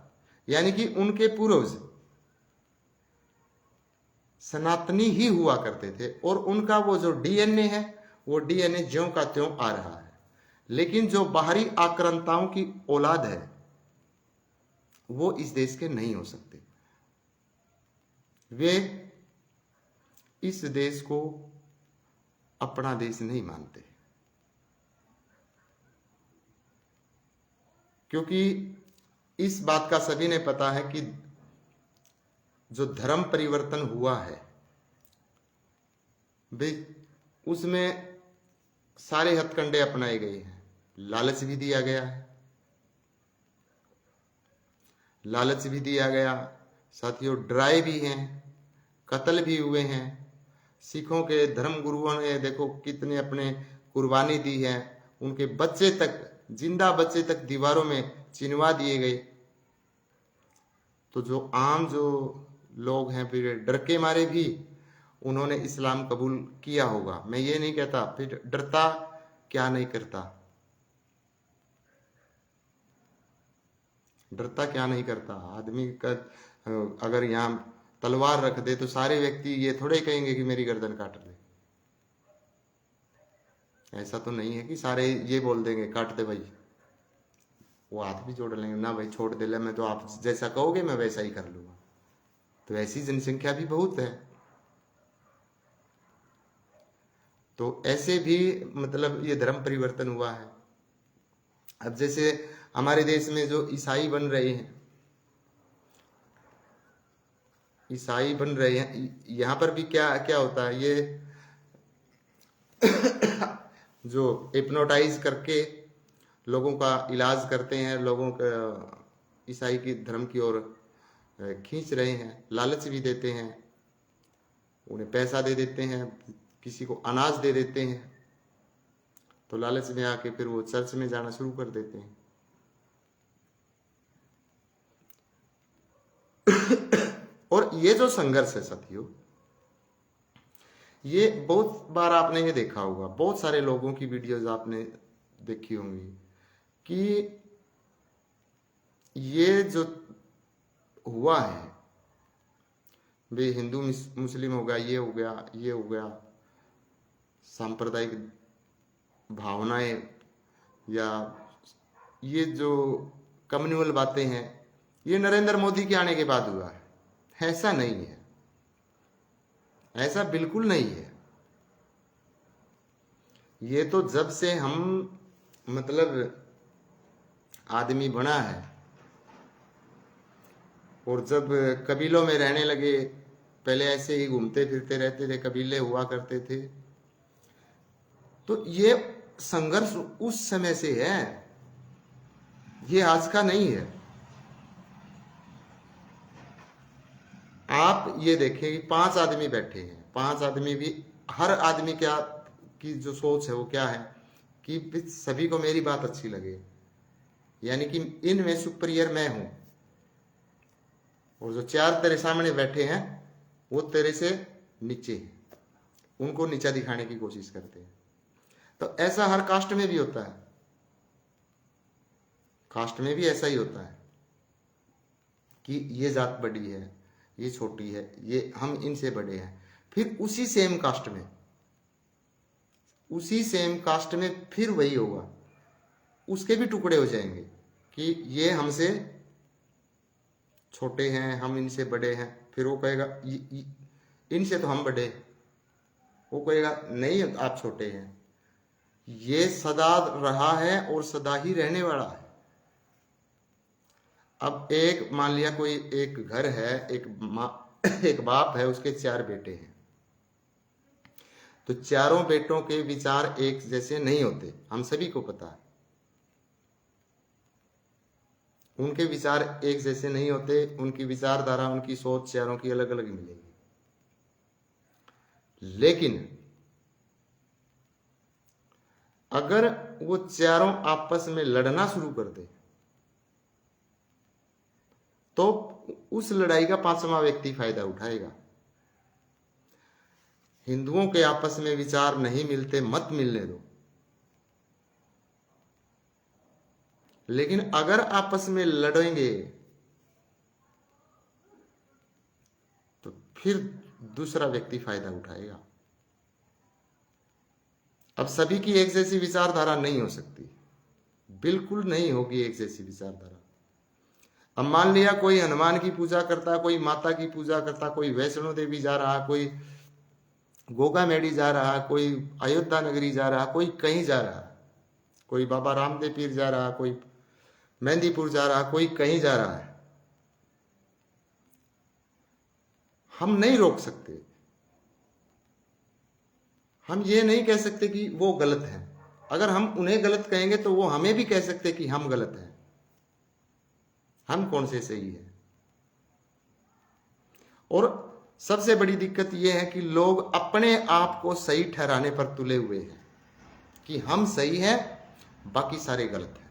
यानी कि उनके पूर्वज सनातनी ही हुआ करते थे, और उनका वो जो डीएनए है वो डीएनए ज्यों का त्यों आ रहा है। लेकिन जो बाहरी आक्रांताओं की औलाद है वो इस देश के नहीं हो सकते। वे इस देश को अपना देश नहीं मानते, क्योंकि इस बात का सभी ने पता है कि जो धर्म परिवर्तन हुआ है वे उसमें सारे हथकंडे अपनाए गए हैं। लालच भी दिया गया है, लालच भी दिया गया, साथियों डराए भी हैं, कत्ल भी हुए हैं। सिखों के धर्म गुरुओं ने देखो कितने अपने कुर्बानी दी है, उनके बच्चे तक, जिंदा बच्चे तक दीवारों में चिनवा दिए गए। तो जो आम जो लोग हैं फिर डर के मारे भी उन्होंने इस्लाम कबूल किया होगा। मैं ये नहीं कहता, फिर डरता क्या नहीं करता, डरता क्या नहीं करता। आदमी का अगर यहाँ तलवार रख दे तो सारे व्यक्ति ये थोड़े कहेंगे कि मेरी गर्दन काट दे। ऐसा तो नहीं है कि सारे ये बोल देंगे काट दे भाई, वो हाथ भी जोड़ लेंगे, ना भाई छोड़ दे ले, मैं तो आप जैसा कहोगे मैं वैसा ही कर लूंगा। तो ऐसी जनसंख्या भी बहुत है। तो ऐसे भी मतलब ये धर्म परिवर्तन हुआ है। अब जैसे हमारे देश में जो ईसाई बन रहे हैं, ईसाई बन रहे हैं, यहाँ पर भी क्या क्या होता है, ये जो हिप्नोटाइज करके लोगों का इलाज करते हैं, लोगों का ईसाई की धर्म की ओर खींच रहे हैं, लालच भी देते हैं, उन्हें पैसा दे देते हैं, किसी को अनाज दे देते हैं, तो लालच में आके फिर वो चर्च में जाना शुरू कर देते हैं। और ये जो संघर्ष है साथियों, ये बहुत बार आपने ये देखा होगा, बहुत सारे लोगों की वीडियोस आपने देखी होंगी कि ये जो हुआ है वे हिंदू मुस्लिम हो गया, ये हो गया, ये हो गया, सांप्रदायिक भावनाएं या ये जो कम्युनल बातें हैं, ये नरेंद्र मोदी के आने के बाद हुआ है। ऐसा नहीं है, ऐसा बिल्कुल नहीं है। ये तो जब से हम मतलब आदमी बना है और जब कबीलों में रहने लगे, पहले ऐसे ही घूमते फिरते रहते थे, कबीले हुआ करते थे, तो ये संघर्ष उस समय से है, ये आज का नहीं है। आप ये देखें कि 5 आदमी बैठे हैं, 5 आदमी भी, हर आदमी क्या की जो सोच है वो क्या है कि सभी को मेरी बात अच्छी लगे, यानी कि इनमें सुपीरियर मैं हूं, और जो 4 तेरे सामने बैठे हैं वो तेरे से नीचे हैं, उनको नीचा दिखाने की कोशिश करते हैं। तो ऐसा हर कास्ट में भी होता है, कास्ट में भी ऐसा ही होता है कि ये जात बड़ी है, ये छोटी है, ये हम इनसे बड़े हैं। फिर उसी सेम कास्ट में, उसी सेम कास्ट में फिर वही होगा, उसके भी टुकड़े हो जाएंगे कि ये हमसे छोटे हैं, हम इनसे बड़े हैं। फिर वो कहेगा इनसे तो हम बड़े, वो कहेगा नहीं आप छोटे हैं। ये सदा रहा है और सदा ही रहने वाला है। अब एक मान लिया कोई एक घर है, एक माँ एक बाप है, उसके 4 बेटे हैं, तो चारों बेटों के विचार एक जैसे नहीं होते, हम सभी को पता है। उनके विचार एक जैसे नहीं होते, उनकी विचारधारा, उनकी सोच चारों की अलग अलग मिलेगी। लेकिन अगर वो चारों आपस में लड़ना शुरू कर दे तो उस लड़ाई का 5वां व्यक्ति फायदा उठाएगा। हिंदुओं के आपस में विचार नहीं मिलते, मत मिलने दो, लेकिन अगर आपस में लड़ेंगे तो फिर दूसरा व्यक्ति फायदा उठाएगा। अब सभी की एक जैसी विचारधारा नहीं हो सकती, बिल्कुल नहीं होगी एक जैसी विचारधारा। अब मान लिया कोई हनुमान की पूजा करता, कोई माता की पूजा करता, कोई वैष्णो देवी जा रहा, कोई गोगा मेडी जा रहा, कोई अयोध्या नगरी जा रहा, कोई कहीं जा रहा, कोई बाबा रामदेव पीर जा रहा, कोई मेहंदीपुर जा रहा, कोई कहीं जा रहा है, हम नहीं रोक सकते। हम ये नहीं कह सकते कि वो गलत है। अगर हम उन्हें गलत कहेंगे तो वो हमें भी कह सकते कि हम गलत हैं। हम कौन से सही है? और सबसे बड़ी दिक्कत यह है कि लोग अपने आप को सही ठहराने पर तुले हुए हैं कि हम सही हैं, बाकी सारे गलत हैं।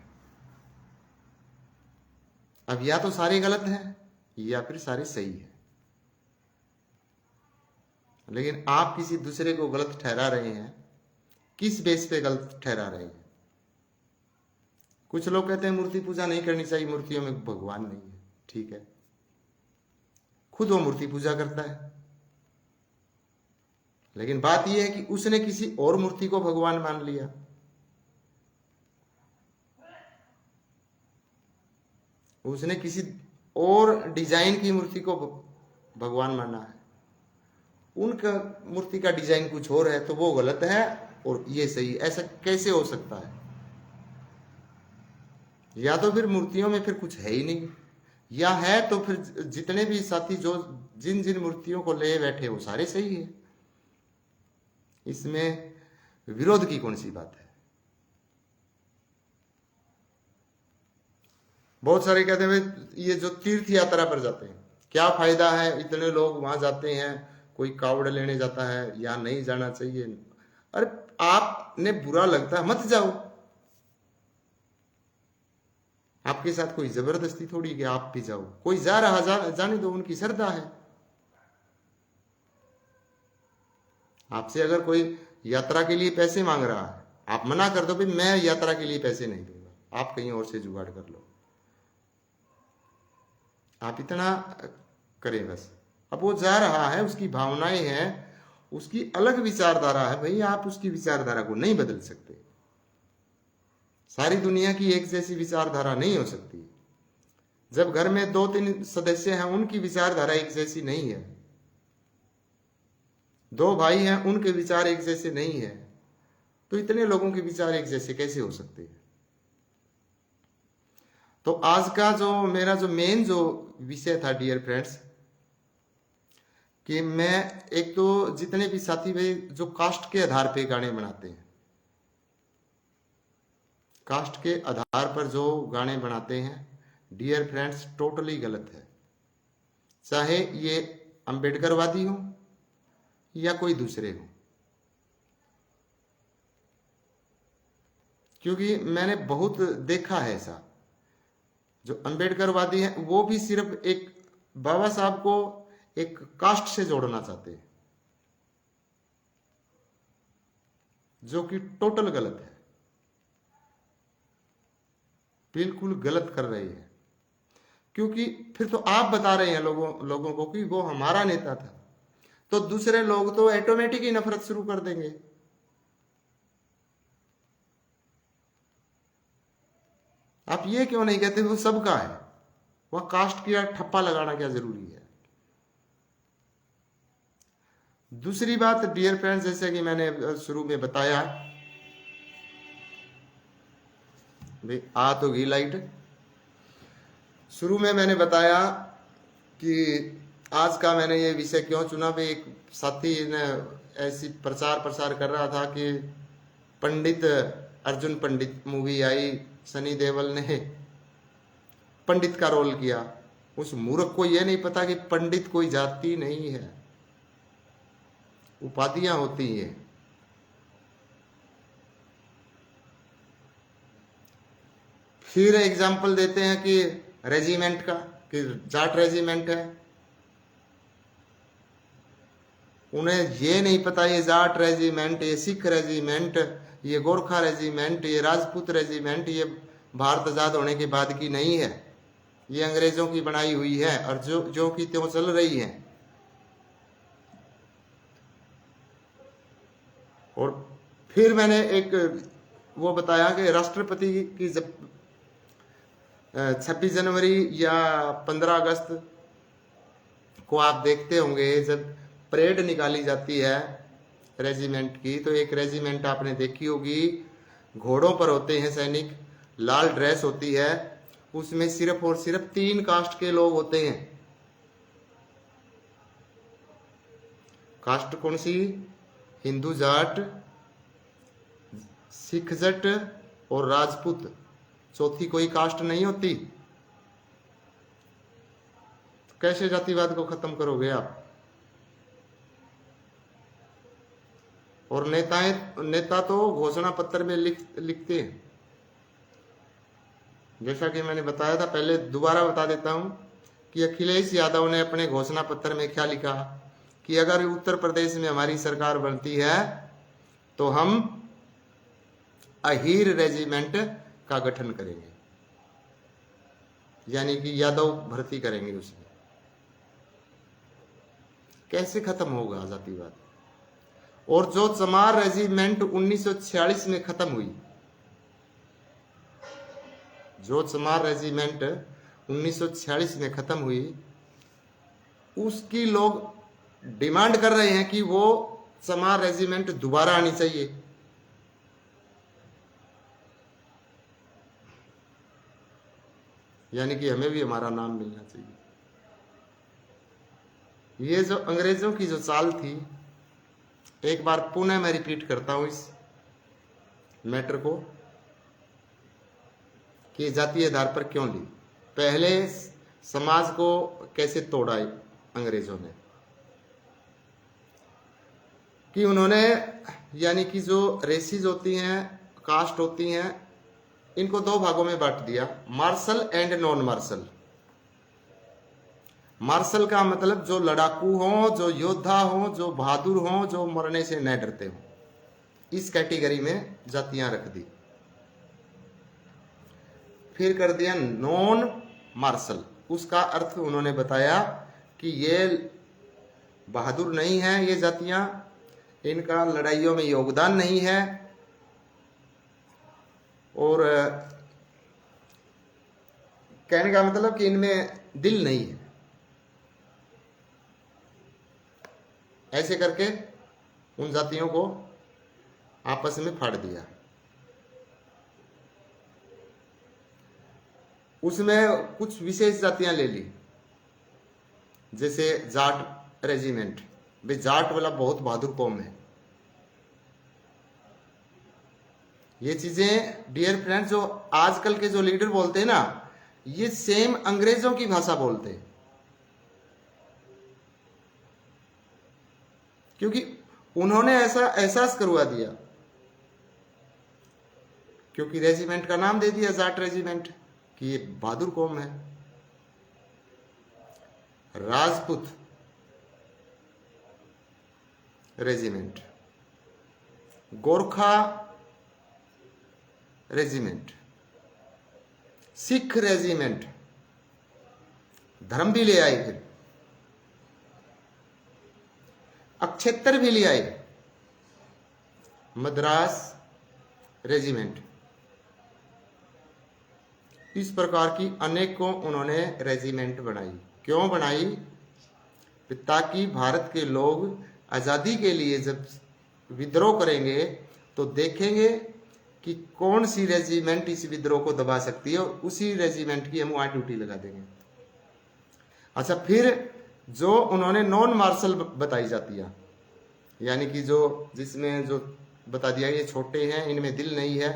अब या तो सारे गलत हैं या फिर सारे सही हैं। लेकिन आप किसी दूसरे को गलत ठहरा रहे हैं, किस बेस पे गलत ठहरा रहे हैं? कुछ लोग कहते हैं मूर्ति पूजा नहीं करनी चाहिए, मूर्तियों में भगवान नहीं है। ठीक है, खुद वो मूर्ति पूजा करता है, लेकिन बात यह है कि उसने किसी और मूर्ति को भगवान मान लिया। उसने किसी और डिजाइन की मूर्ति को भगवान माना है। उनका मूर्ति का डिजाइन कुछ और है तो वो गलत है और ये सही। ऐसा कैसे हो सकता है? या तो फिर मूर्तियों में फिर कुछ है ही नहीं, या है तो फिर जितने भी साथी जो जिन जिन मूर्तियों को ले बैठे वो सारे सही है। इसमें विरोध की कौन सी बात है? बहुत सारे कहते हैं ये जो तीर्थ यात्रा पर जाते हैं क्या फायदा है, इतने लोग वहां जाते हैं, कोई कावड़ लेने जाता है, या नहीं जाना चाहिए। अरे आपने बुरा लगता है मत जाओ, आपके साथ कोई जबरदस्ती थोड़ी कि आप भी जाओ। कोई जा रहा जाने दो, उनकी श्रद्धा है। आपसे अगर कोई यात्रा के लिए पैसे मांग रहा है, आप मना कर दो भाई मैं यात्रा के लिए पैसे नहीं दूंगा, आप कहीं और से जुगाड़ कर लो। आप इतना करें बस। अब वो जा रहा है, उसकी भावनाएं हैं, उसकी अलग विचारधारा है, भाई आप उसकी विचारधारा को नहीं बदल सकते। सारी दुनिया की एक जैसी विचारधारा नहीं हो सकती। जब घर में 2-3 सदस्य हैं, उनकी विचारधारा एक जैसी नहीं है, 2 भाई हैं, उनके विचार एक जैसे नहीं है, तो इतने लोगों के विचार एक जैसे कैसे हो सकते हैं? तो आज का जो मेरा जो मेन जो विषय था डियर फ्रेंड्स, कि मैं एक तो जितने भी साथी भाई जो कास्ट के आधार पे गाने बनाते हैं, कास्ट के आधार पर जो गाने बनाते हैं डियर फ्रेंड्स टोटली गलत है। चाहे ये अंबेडकरवादी हो या कोई दूसरे हो, क्योंकि मैंने बहुत देखा है ऐसा। जो अंबेडकरवादी हैं वो भी सिर्फ एक बाबा साहब को एक कास्ट से जोड़ना चाहते हैं, जो कि टोटल गलत है, बिल्कुल गलत कर रहे हैं। क्योंकि फिर तो आप बता रहे हैं लोगों को कि वो हमारा नेता था, तो दूसरे लोग तो ऑटोमेटिक ही नफरत शुरू कर देंगे। आप ये क्यों नहीं कहते वो सबका है? वह कास्ट की ठप्पा लगाना क्या जरूरी है? दूसरी बात डियर फ्रेंड्स, जैसे कि मैंने शुरू में बताया भाई आ तो गई लाइट। शुरू में मैंने बताया कि आज का मैंने ये विषय क्यों चुना। भाई एक साथी ने ऐसी प्रचार प्रसार कर रहा था कि पंडित अर्जुन पंडित मूवी आई, सनी देओल ने पंडित का रोल किया। उस मूर्ख को यह नहीं पता कि पंडित कोई जाति नहीं है, उपाधियां होती हैं। फिर एग्जाम्पल देते हैं कि रेजिमेंट का, कि जाट रेजिमेंट है। उन्हें ये नहीं पता ये जाट रेजिमेंट, ये सिख रेजिमेंट, ये गोरखा रेजिमेंट, ये राजपूत रेजिमेंट ये भारत आजाद होने के बाद की नहीं है, ये अंग्रेजों की बनाई हुई है और जो कि त्यों चल रही है। और फिर मैंने एक वो बताया कि राष्ट्रपति की जब 26 जनवरी या 15 अगस्त को आप देखते होंगे जब परेड निकाली जाती है रेजिमेंट की, तो एक रेजिमेंट आपने देखी होगी, घोड़ों पर होते हैं सैनिक, लाल ड्रेस होती है, उसमें सिर्फ और सिर्फ 3 कास्ट के लोग होते हैं। कास्ट कौन सी? हिंदू जाट, सिख जट और राजपूत। चौथी कोई कास्ट नहीं होती। तो कैसे जातिवाद को खत्म करोगे आप? और नेता तो घोषणा पत्र में लिखते हैं। जैसा कि मैंने बताया था पहले, दोबारा बता देता हूं कि अखिलेश यादव ने अपने घोषणा पत्र में क्या लिखा कि अगर उत्तर प्रदेश में हमारी सरकार बनती है तो हम अहीर रेजिमेंट का गठन करेंगे, यानी कि यादव भर्ती करेंगे उसमें। कैसे खत्म होगा जातिवाद? और जो चमार रेजिमेंट 1946 में खत्म हुई, जो चमार रेजिमेंट 1946 में खत्म हुई, उसकी लोग डिमांड कर रहे हैं कि वो चमार रेजिमेंट दोबारा आनी चाहिए। यानी कि हमें भी हमारा नाम मिलना चाहिए। ये जो अंग्रेजों की जो चाल थी, एक बार पुनः मैं रिपीट करता हूं इस मैटर को कि जातीय आधार पर क्यों ली। पहले समाज को कैसे तोड़ा अंग्रेजों ने, कि उन्होंने यानी कि जो रेसिस होती हैं, कास्ट होती हैं, इनको 2 भागों में बांट दिया, martial and non martial. Martial का मतलब जो लड़ाकू हो, जो योद्धा हो, जो बहादुर हो, जो मरने से न डरते हो, इस कैटेगरी में जातियां रख दी। फिर कर दिया नॉन मार्शल। उसका अर्थ उन्होंने बताया कि ये बहादुर नहीं है, ये जातियां, इनका लड़ाइयों में योगदान नहीं है और कहने का मतलब कि इनमें दिल नहीं है। ऐसे करके उन जातियों को आपस में फाड़ दिया। उसमें कुछ विशेष जातियां ले ली, जैसे जाट रेजिमेंट। भाई जाट वाला बहुत बहादुर कौम है। ये चीजें डियर फ्रेंड्स, जो आजकल के जो लीडर बोलते हैं ना, ये सेम अंग्रेजों की भाषा बोलते हैं, क्योंकि उन्होंने ऐसा एहसास करवा दिया, क्योंकि रेजिमेंट का नाम दे दिया जाट रेजिमेंट कि ये बहादुर कौम है। Rajput regiment, Gorkha regiment, Sikh regiment, धर्म भी ले आए, फिर अक्षेत्र भी ले आए, मद्रास रेजिमेंट। इस प्रकार की अनेकों उन्होंने रेजिमेंट बनाई। क्यों बनाई? ताकि भारत के लोग आज़ादी के लिए जब विद्रोह करेंगे तो देखेंगे कि कौन सी रेजिमेंट इस विद्रोह को दबा सकती है, और उसी रेजिमेंट की हम वहां ड्यूटी लगा देंगे। अच्छा, फिर जो उन्होंने नॉन मार्शल बताई जाती है, यानी कि जो जिसमें जो बता दिया ये छोटे हैं, इनमें दिल नहीं है,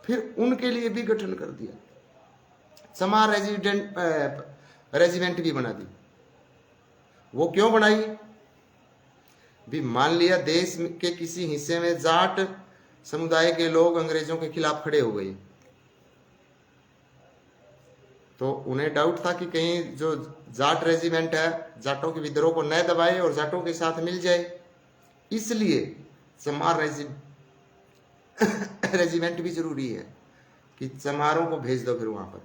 फिर उनके लिए भी गठन कर दिया, चमार रेजिमेंट भी बना दी। वो क्यों बनाई? भी मान लिया देश के किसी हिस्से में जाट समुदाय के लोग अंग्रेजों के खिलाफ खड़े हो गए, तो उन्हें डाउट था कि कहीं जो जाट रेजिमेंट है जाटों के विद्रोह को न दबाए और जाटों के साथ मिल जाए, इसलिए चमार रेजिमेंट भी जरूरी है कि चमारों को भेज दो फिर वहां पर,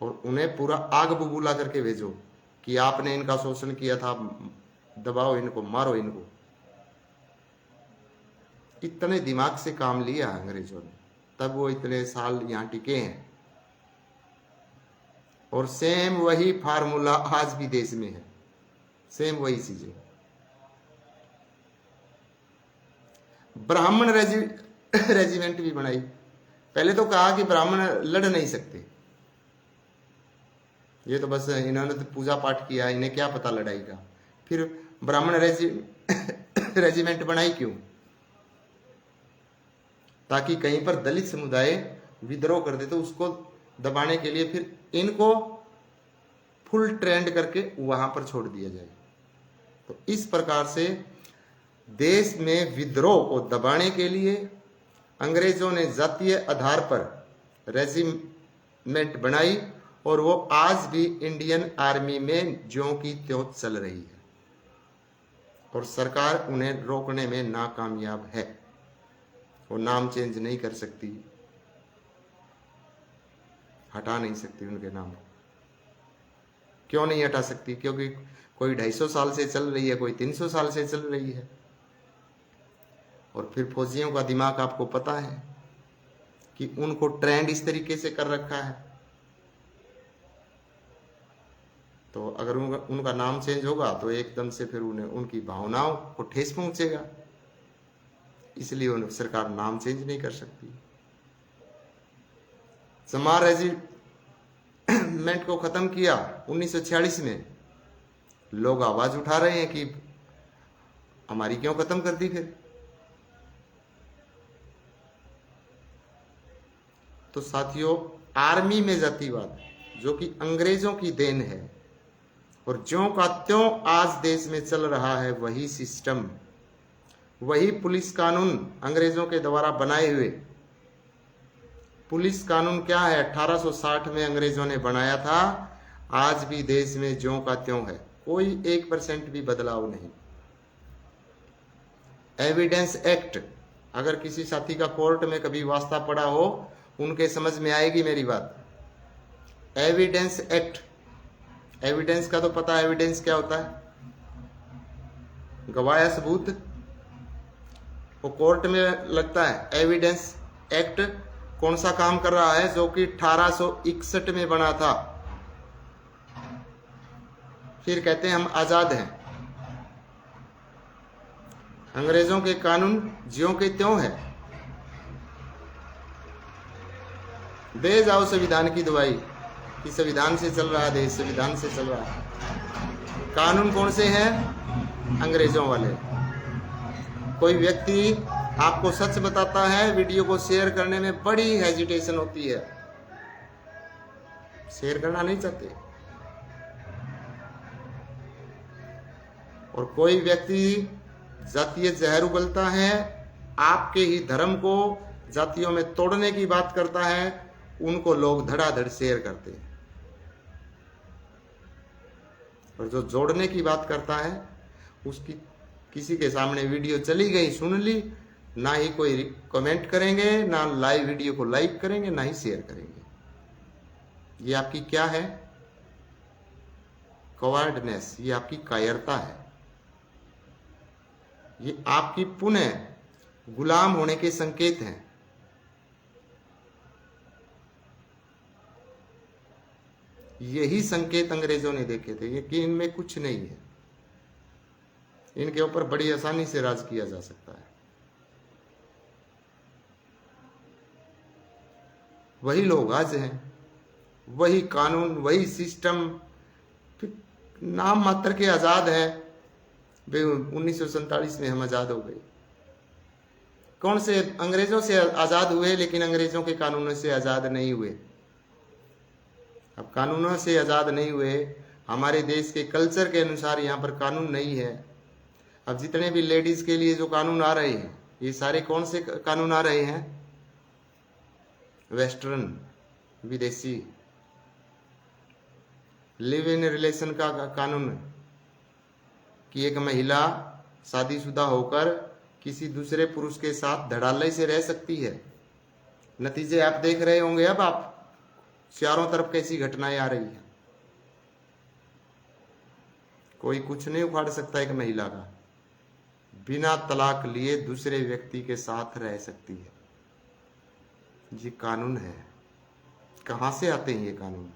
और उन्हें पूरा आग बबूला करके भेजो कि आपने इनका शोषण किया था, दबाओ इनको, मारो इनको। इतने दिमाग से काम लिया अंग्रेजों ने, तब वो इतने साल यहां टिके हैं। और सेम वही फार्मूला आज भी देश में है, सेम वही चीजें। ब्राह्मण रेजिमेंट भी बनाई। पहले तो कहा कि ब्राह्मण लड़ नहीं सकते, ये तो बस इन्होंने तो पूजा पाठ किया, इन्हें क्या पता लड़ाई का। फिर ब्राह्मण रेजिमेंट बनाई क्यों? ताकि कहीं पर दलित समुदाय विद्रोह कर दे तो उसको दबाने के लिए फिर इनको फुल ट्रेंड करके वहां पर छोड़ दिया जाए। तो इस प्रकार से देश में विद्रोह को दबाने के लिए अंग्रेजों ने जातीय आधार पर रेजिमेंट बनाई, और वो आज भी इंडियन आर्मी में ज्यों की त्यों चल रही है, और सरकार उन्हें रोकने में नाकामयाब है। वो नाम चेंज नहीं कर सकती, हटा नहीं सकती उनके नाम। क्यों नहीं हटा सकती? क्योंकि कोई 250 साल से चल रही है, कोई 300 साल से चल रही है। और फिर फौजियों का दिमाग आपको पता है कि उनको ट्रेंड इस तरीके से कर रखा है, तो अगर उनका नाम चेंज होगा तो एकदम से फिर उन्हें उनकी भावनाओं को ठेस पहुंचेगा, इसलिए सरकार नाम चेंज नहीं कर सकती। चमार रेजिमेंट को खत्म किया 1946 में। लोग आवाज उठा रहे हैं कि हमारी क्यों खत्म कर दी फिर? तो साथियों, आर्मी में जातिवाद जो कि अंग्रेजों की देन है और ज्यों का त्यों आज देश में चल रहा है, वही सिस्टम, वही पुलिस कानून अंग्रेजों के द्वारा बनाए हुए। पुलिस कानून क्या है? 1860 में अंग्रेजों ने बनाया था, आज भी देश में ज्यों का त्यों है, कोई 1% भी बदलाव नहीं। एविडेंस एक्ट, अगर किसी साथी का कोर्ट में कभी वास्ता पड़ा हो, उनके समझ में आएगी मेरी बात। एविडेंस एक्ट, एविडेंस का तो पता है, एविडेंस क्या होता है? गवाह सबूत, वो कोर्ट में लगता है। एविडेंस एक्ट कौन सा काम कर रहा है? जो कि 1861 में बना था। फिर कहते हैं हम आजाद हैं। अंग्रेजों के कानून ज्यों के त्यों है। दे जाओ संविधान की दवाई कि संविधान से चल रहा है देश, संविधान से चल रहा है। कानून कौन से हैं? अंग्रेजों वाले। कोई व्यक्ति आपको सच बताता है, वीडियो को शेयर करने में बड़ी हेजिटेशन होती है, शेयर करना नहीं चाहते। और कोई व्यक्ति जातीय जहर उगलता है, आपके ही धर्म को जातियों में तोड़ने की बात करता है, उनको लोग धड़ाधड़ शेयर करते हैं। और जो जोड़ने की बात करता है, उसकी किसी के सामने वीडियो चली गई, सुन ली, ना ही कोई कमेंट करेंगे, ना लाइव वीडियो को लाइक करेंगे, ना ही शेयर करेंगे। ये आपकी क्या है? कवर्डनेस, ये आपकी कायरता है, ये आपकी पुनः गुलाम होने के संकेत हैं। यही संकेत अंग्रेजों ने देखे थे, ये कि इनमें कुछ नहीं है, इनके ऊपर बड़ी आसानी से राज किया जा सकता है। वही लोग आज हैं, वही कानून, वही सिस्टम, नाम मात्र के आज़ाद है। 1947 में हम आज़ाद हो गए। कौन से अंग्रेजों से आज़ाद हुए, लेकिन अंग्रेजों के कानूनों से आज़ाद नहीं हुए। अब कानूनों से आज़ाद नहीं हुए, हमारे देश के कल्चर के अनुसार यहाँ पर कानून नहीं है। अब जितने भी लेडीज के लिए जो कानून आ रहे हैं, ये सारे कौन से कानून आ रहे हैं? वेस्टर्न, विदेशी। लिव इन रिलेशन का कानून, कि एक महिला शादीशुदा होकर किसी दूसरे पुरुष के साथ धड़ालय से रह सकती है। नतीजे आप देख रहे होंगे, अब आप चारों तरफ कैसी घटनाएं आ रही हैं। कोई कुछ नहीं उखाड़ सकता एक महिला का, बिना तलाक लिए दूसरे व्यक्ति के साथ रह सकती है। ये कानून है। कहां से आते हैं ये कानून?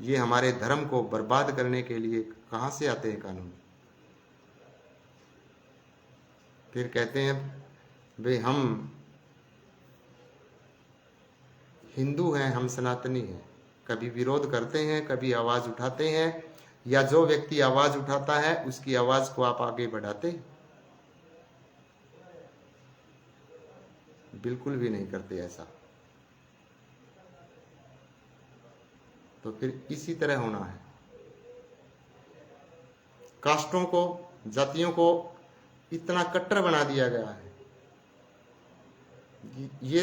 ये हमारे धर्म को बर्बाद करने के लिए कहां से आते हैं कानून? फिर कहते हैं भाई हम हिंदू हैं, हम सनातनी हैं। कभी विरोध करते हैं, कभी आवाज उठाते हैं, या जो व्यक्ति आवाज उठाता है उसकी आवाज को आप आगे बढ़ाते हैं? बिल्कुल भी नहीं करते ऐसा। तो फिर इसी तरह होना है। कास्टों को, जातियों को इतना कट्टर बना दिया गया है। ये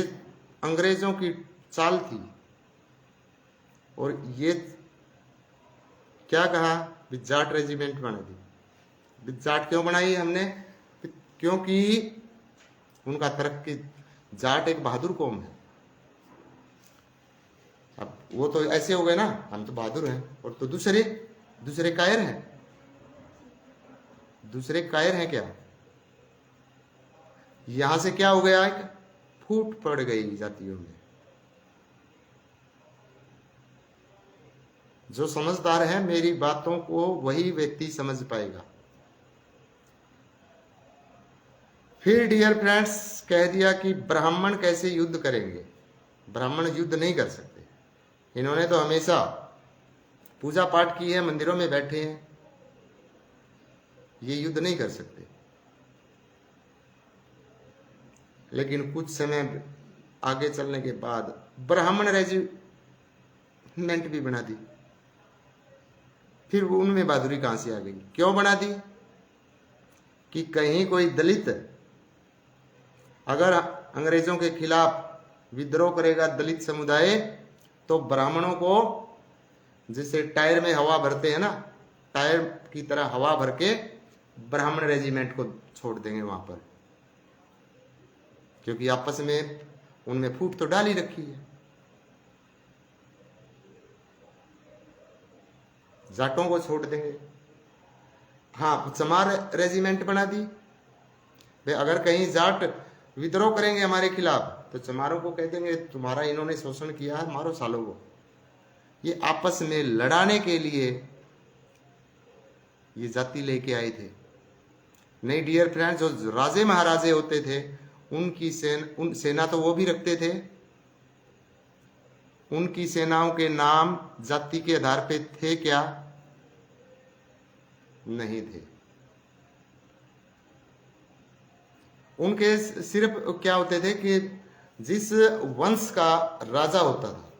अंग्रेजों की चाल थी। और ये क्या कहा, जाट रेजिमेंट बना दी। जाट क्यों बनाई हमने? क्योंकि उनका तर्क कि जाट एक बहादुर कौम है। अब वो तो ऐसे हो गए ना, हम तो बहादुर हैं, और तो दूसरे कायर हैं। दूसरे कायर हैं क्या? यहां से क्या हो गया, एक फूट पड़ गई जातियों में। जो समझदार है मेरी बातों को, वही व्यक्ति समझ पाएगा। फिर डियर फ्रेंड्स कह दिया कि ब्राह्मण कैसे युद्ध करेंगे। ब्राह्मण युद्ध नहीं कर सकते। इन्होंने तो हमेशा पूजा पाठ की है, मंदिरों में बैठे हैं, ये युद्ध नहीं कर सकते। लेकिन कुछ समय आगे चलने के बाद ब्राह्मण रेजिमेंट भी बना दी। फिर उनमें बहादुरी कहां से आ गई? क्यों बना दी? कि कहीं कोई दलित अगर अंग्रेजों के खिलाफ विद्रोह करेगा, दलित समुदाय, तो ब्राह्मणों को जैसे टायर में हवा भरते हैं ना, टायर की तरह हवा भर के ब्राह्मण रेजिमेंट को छोड़ देंगे वहां पर। क्योंकि आपस में उनमें फूट तो डाल ही रखी है। जाटों को छोड़ देंगे। हाँ, चमार रेजिमेंट बना दी। भाई अगर कहीं जाट विद्रोह करेंगे हमारे खिलाफ, तो चमारों को कह देंगे तुम्हारा इन्होंने शोषण किया है, मारो सालों को। ये आपस में लड़ाने के लिए ये जाति लेके आए थे। नहीं डियर फ्रेंड्स, जो राजे महाराजे होते थे उनकी सेना तो वो भी रखते थे। उनकी सेनाओं के नाम जाति के आधार पे थे क्या? नहीं थे। उनके सिर्फ क्या होते थे कि जिस वंश का राजा होता था,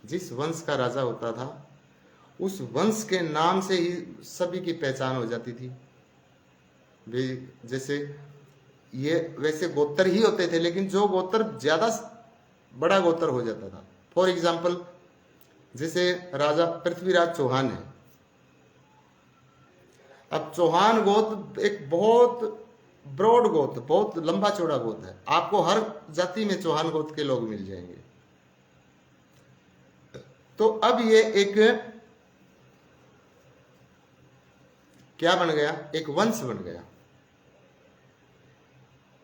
जिस वंश का राजा होता था, उस वंश के नाम से ही सभी की पहचान हो जाती थी। जैसे ये वैसे गोत्र ही होते थे, लेकिन जो गोत्र ज्यादा बड़ा गोत्र हो जाता था। फॉर एग्जाम्पल, जैसे राजा पृथ्वीराज चौहान है। अब चौहान गोत्र एक बहुत ब्रॉड गोत्र, बहुत लंबा चौड़ा गोत्र है। आपको हर जाति में चौहान गोत्र के लोग मिल जाएंगे। तो अब ये एक क्या बन गया? एक वंश बन गया,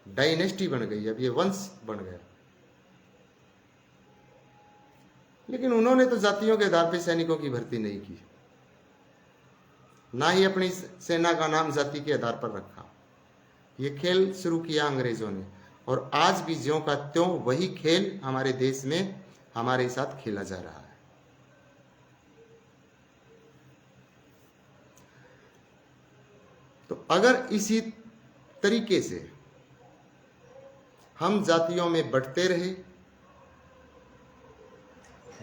डायनेस्टी बन गई। अब ये वंश बन गया। लेकिन उन्होंने तो जातियों के आधार पर सैनिकों की भर्ती नहीं की, ना ही अपनी सेना का नाम जाति के आधार पर रखा। ये खेल शुरू किया अंग्रेजों ने। और आज भी ज्यों का त्यों वही खेल हमारे देश में हमारे साथ खेला जा रहा है। तो अगर इसी तरीके से हम जातियों में बढ़ते रहे,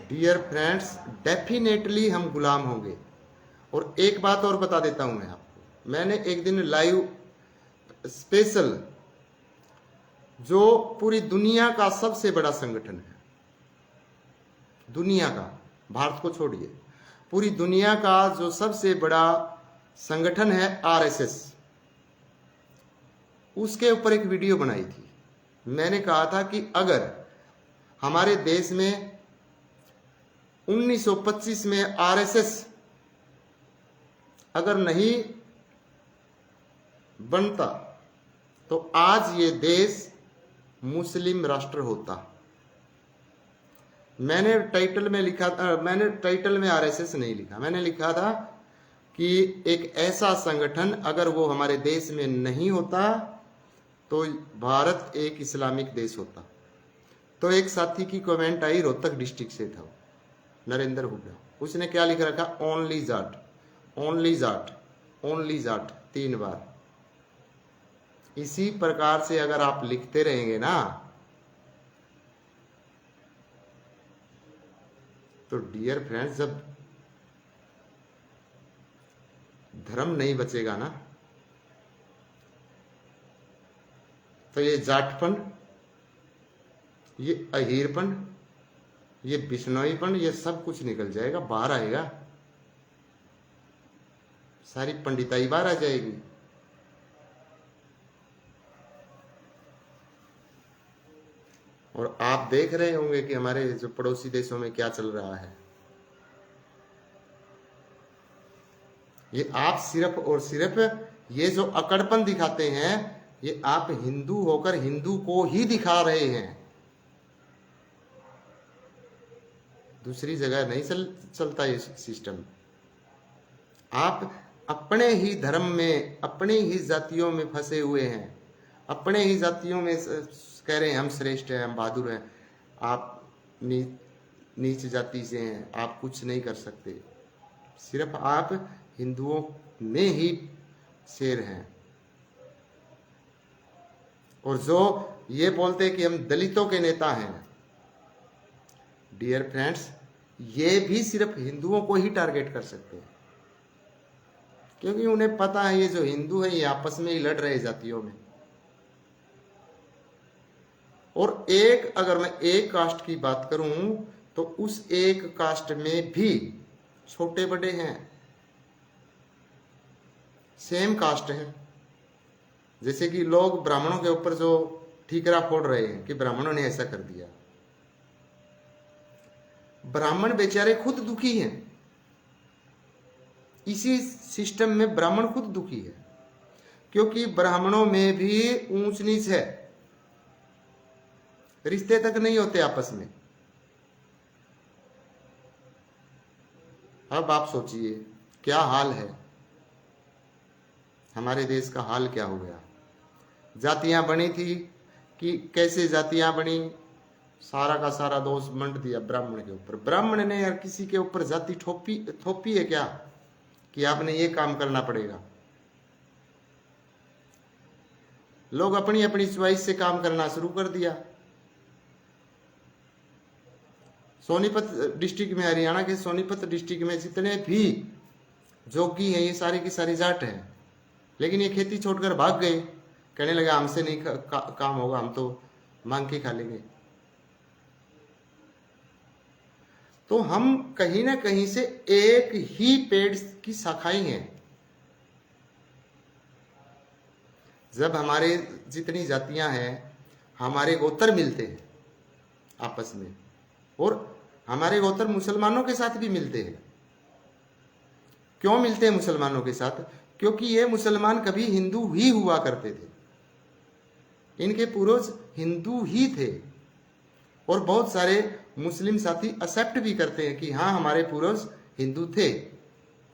डियर फ्रेंड्स, डेफिनेटली हम गुलाम होंगे। और एक बात और बता देता हूं मैं आपको, मैंने एक दिन लाइव स्पेशल, जो पूरी दुनिया का सबसे बड़ा संगठन है, दुनिया का, भारत को छोड़िए, पूरी दुनिया का जो सबसे बड़ा संगठन है आरएसएस, उसके ऊपर एक वीडियो बनाई थी। मैंने कहा था कि अगर हमारे देश में 1925 में आरएसएस अगर नहीं बनता तो आज ये देश मुस्लिम राष्ट्र होता। मैंने टाइटल में लिखा था, मैंने टाइटल में आरएसएस नहीं लिखा, मैंने लिखा था कि एक ऐसा संगठन अगर वो हमारे देश में नहीं होता तो भारत एक इस्लामिक देश होता। तो एक साथी की कमेंट आई, रोहतक डिस्ट्रिक्ट से था, नरेंद्र हुड्डा, उसने क्या लिख रखा, only Jat, only Jat, only Jat, 3 बार। इसी प्रकार से अगर आप लिखते रहेंगे ना तो डियर फ्रेंड्स, जब धर्म नहीं बचेगा ना तो ये जाटपन, ये अहीरपन, ये बिश्नोईपन, ये सब कुछ निकल जाएगा, बाहर आएगा, सारी पंडिताई बाहर आ जाएगी। और आप देख रहे होंगे कि हमारे जो पड़ोसी देशों में क्या चल रहा है। ये आप सिर्फ और सिर्फ ये जो अकड़पन दिखाते हैं, ये आप हिंदू होकर हिंदू को ही दिखा रहे हैं, दूसरी जगह नहीं चलता ये सिस्टम। आप अपने ही धर्म में, अपने ही जातियों में फंसे हुए हैं, अपने ही जातियों में कह रहे हैं हम श्रेष्ठ हैं, हम बहादुर हैं। आप नीच जाति से हैं, आप कुछ नहीं कर सकते, सिर्फ आप हिंदुओं में ही शेर हैं। और जो ये बोलते हैं कि हम दलितों के नेता हैं, डियर फ्रेंड्स, ये भी सिर्फ हिंदुओं को ही टारगेट कर सकते हैं, क्योंकि उन्हें पता है ये जो हिंदू है ये आपस में ही लड़ रहे जातियों में। और एक, अगर मैं एक कास्ट की बात करूं तो उस एक कास्ट में भी छोटे बड़े हैं, सेम कास्ट है। जैसे कि लोग ब्राह्मणों के ऊपर जो ठीकरा फोड़ रहे हैं कि ब्राह्मणों ने ऐसा कर दिया, ब्राह्मण बेचारे खुद दुखी हैं, इसी सिस्टम में ब्राह्मण खुद दुखी है, क्योंकि ब्राह्मणों में भी ऊंच नीच है, रिश्ते तक नहीं होते आपस में। अब आप सोचिए क्या हाल है, हमारे देश का हाल क्या हो गया। जातियां बनी थी कि कैसे जातियां बनी, सारा का सारा दोष मंड दिया ब्राह्मण के ऊपर। ब्राह्मण ने यार किसी के ऊपर जाति थोपी है क्या कि आपने ये काम करना पड़ेगा। लोग अपनी अपनी चॉइस से काम करना शुरू कर दिया। सोनीपत डिस्ट्रिक्ट में, हरियाणा के सोनीपत डिस्ट्रिक्ट में जितने भी जोगी हैं ये सारी की सारी जाट हैं, लेकिन ये खेती छोड़कर भाग गए, कहने लगा हमसे नहीं काम होगा, हम तो मांग के खा लेंगे। तो हम कहीं ना कहीं से एक ही पेड़ की शाखाएं हैं। जब हमारे जितनी जातियां हैं, हमारे गोत्र मिलते हैं आपस में, और हमारे गोत्र मुसलमानों के साथ भी मिलते हैं। क्यों मिलते हैं मुसलमानों के साथ? क्योंकि ये मुसलमान कभी हिंदू ही हुआ करते थे, इनके पूर्वज हिंदू ही थे। और बहुत सारे मुस्लिम साथी एक्सेप्ट भी करते हैं कि हाँ हमारे पूर्वज हिंदू थे।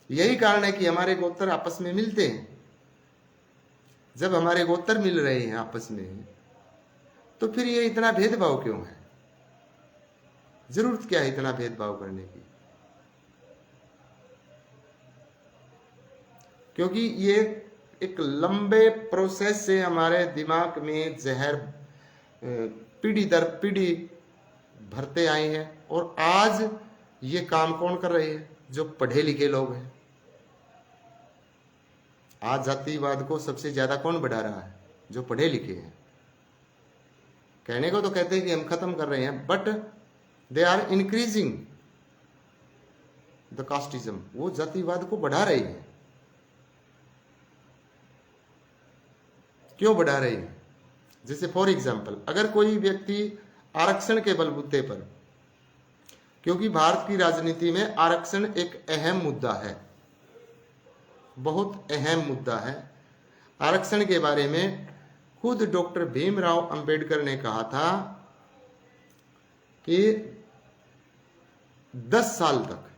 यही कारण है कि हमारे गोत्र आपस में मिलते हैं। जब हमारे गोत्र मिल रहे हैं आपस में, तो फिर ये इतना भेदभाव क्यों है? जरूरत क्या है इतना भेदभाव करने की? क्योंकि ये एक लंबे प्रोसेस से हमारे दिमाग में जहर पीढ़ी दर पीढ़ी भरते आए हैं, और आज ये काम कौन कर रहे हैं? जो पढ़े लिखे लोग हैं। आज जातिवाद को सबसे ज्यादा कौन बढ़ा रहा है? जो पढ़े लिखे हैं। कहने को तो कहते हैं कि हम खत्म कर रहे हैं, but they are increasing the casteism. वो जातिवाद को बढ़ा रहे हैं। क्यों बढ़ा रहे हैं? जैसे फॉर एग्जाम्पल, अगर कोई व्यक्ति आरक्षण के बलबूते पर, क्योंकि भारत की राजनीति में आरक्षण एक अहम मुद्दा है, बहुत अहम मुद्दा है। आरक्षण के बारे में खुद डॉक्टर भीमराव अंबेडकर ने कहा था कि 10 साल तक,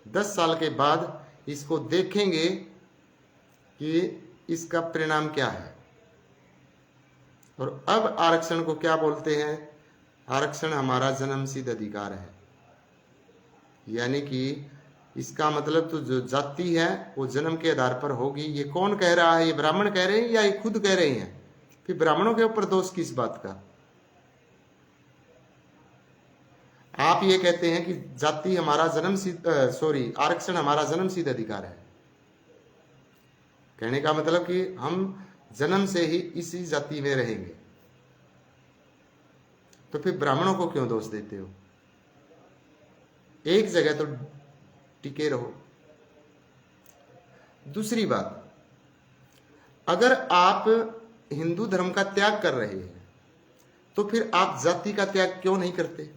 10 साल के बाद इसको देखेंगे कि इसका परिणाम क्या है। और अब आरक्षण को क्या बोलते हैं? आरक्षण हमारा जन्मसिद्ध अधिकार है। यानी कि इसका मतलब तो जो जाति है वो जन्म के आधार पर होगी। ये कौन कह रहा है? ये ब्राह्मण कह रहे हैं या ये खुद कह रहे हैं? फिर ब्राह्मणों के ऊपर दोष किस बात का? आप ये कहते हैं कि जाति हमारा आरक्षण हमारा जन्मसिद्ध अधिकार है। कहने का मतलब कि हम जन्म से ही इसी जाति में रहेंगे। तो फिर ब्राह्मणों को क्यों दोष देते हो? एक जगह तो टिके रहो। दूसरी बात, अगर आप हिंदू धर्म का त्याग कर रहे हैं तो फिर आप जाति का त्याग क्यों नहीं करते?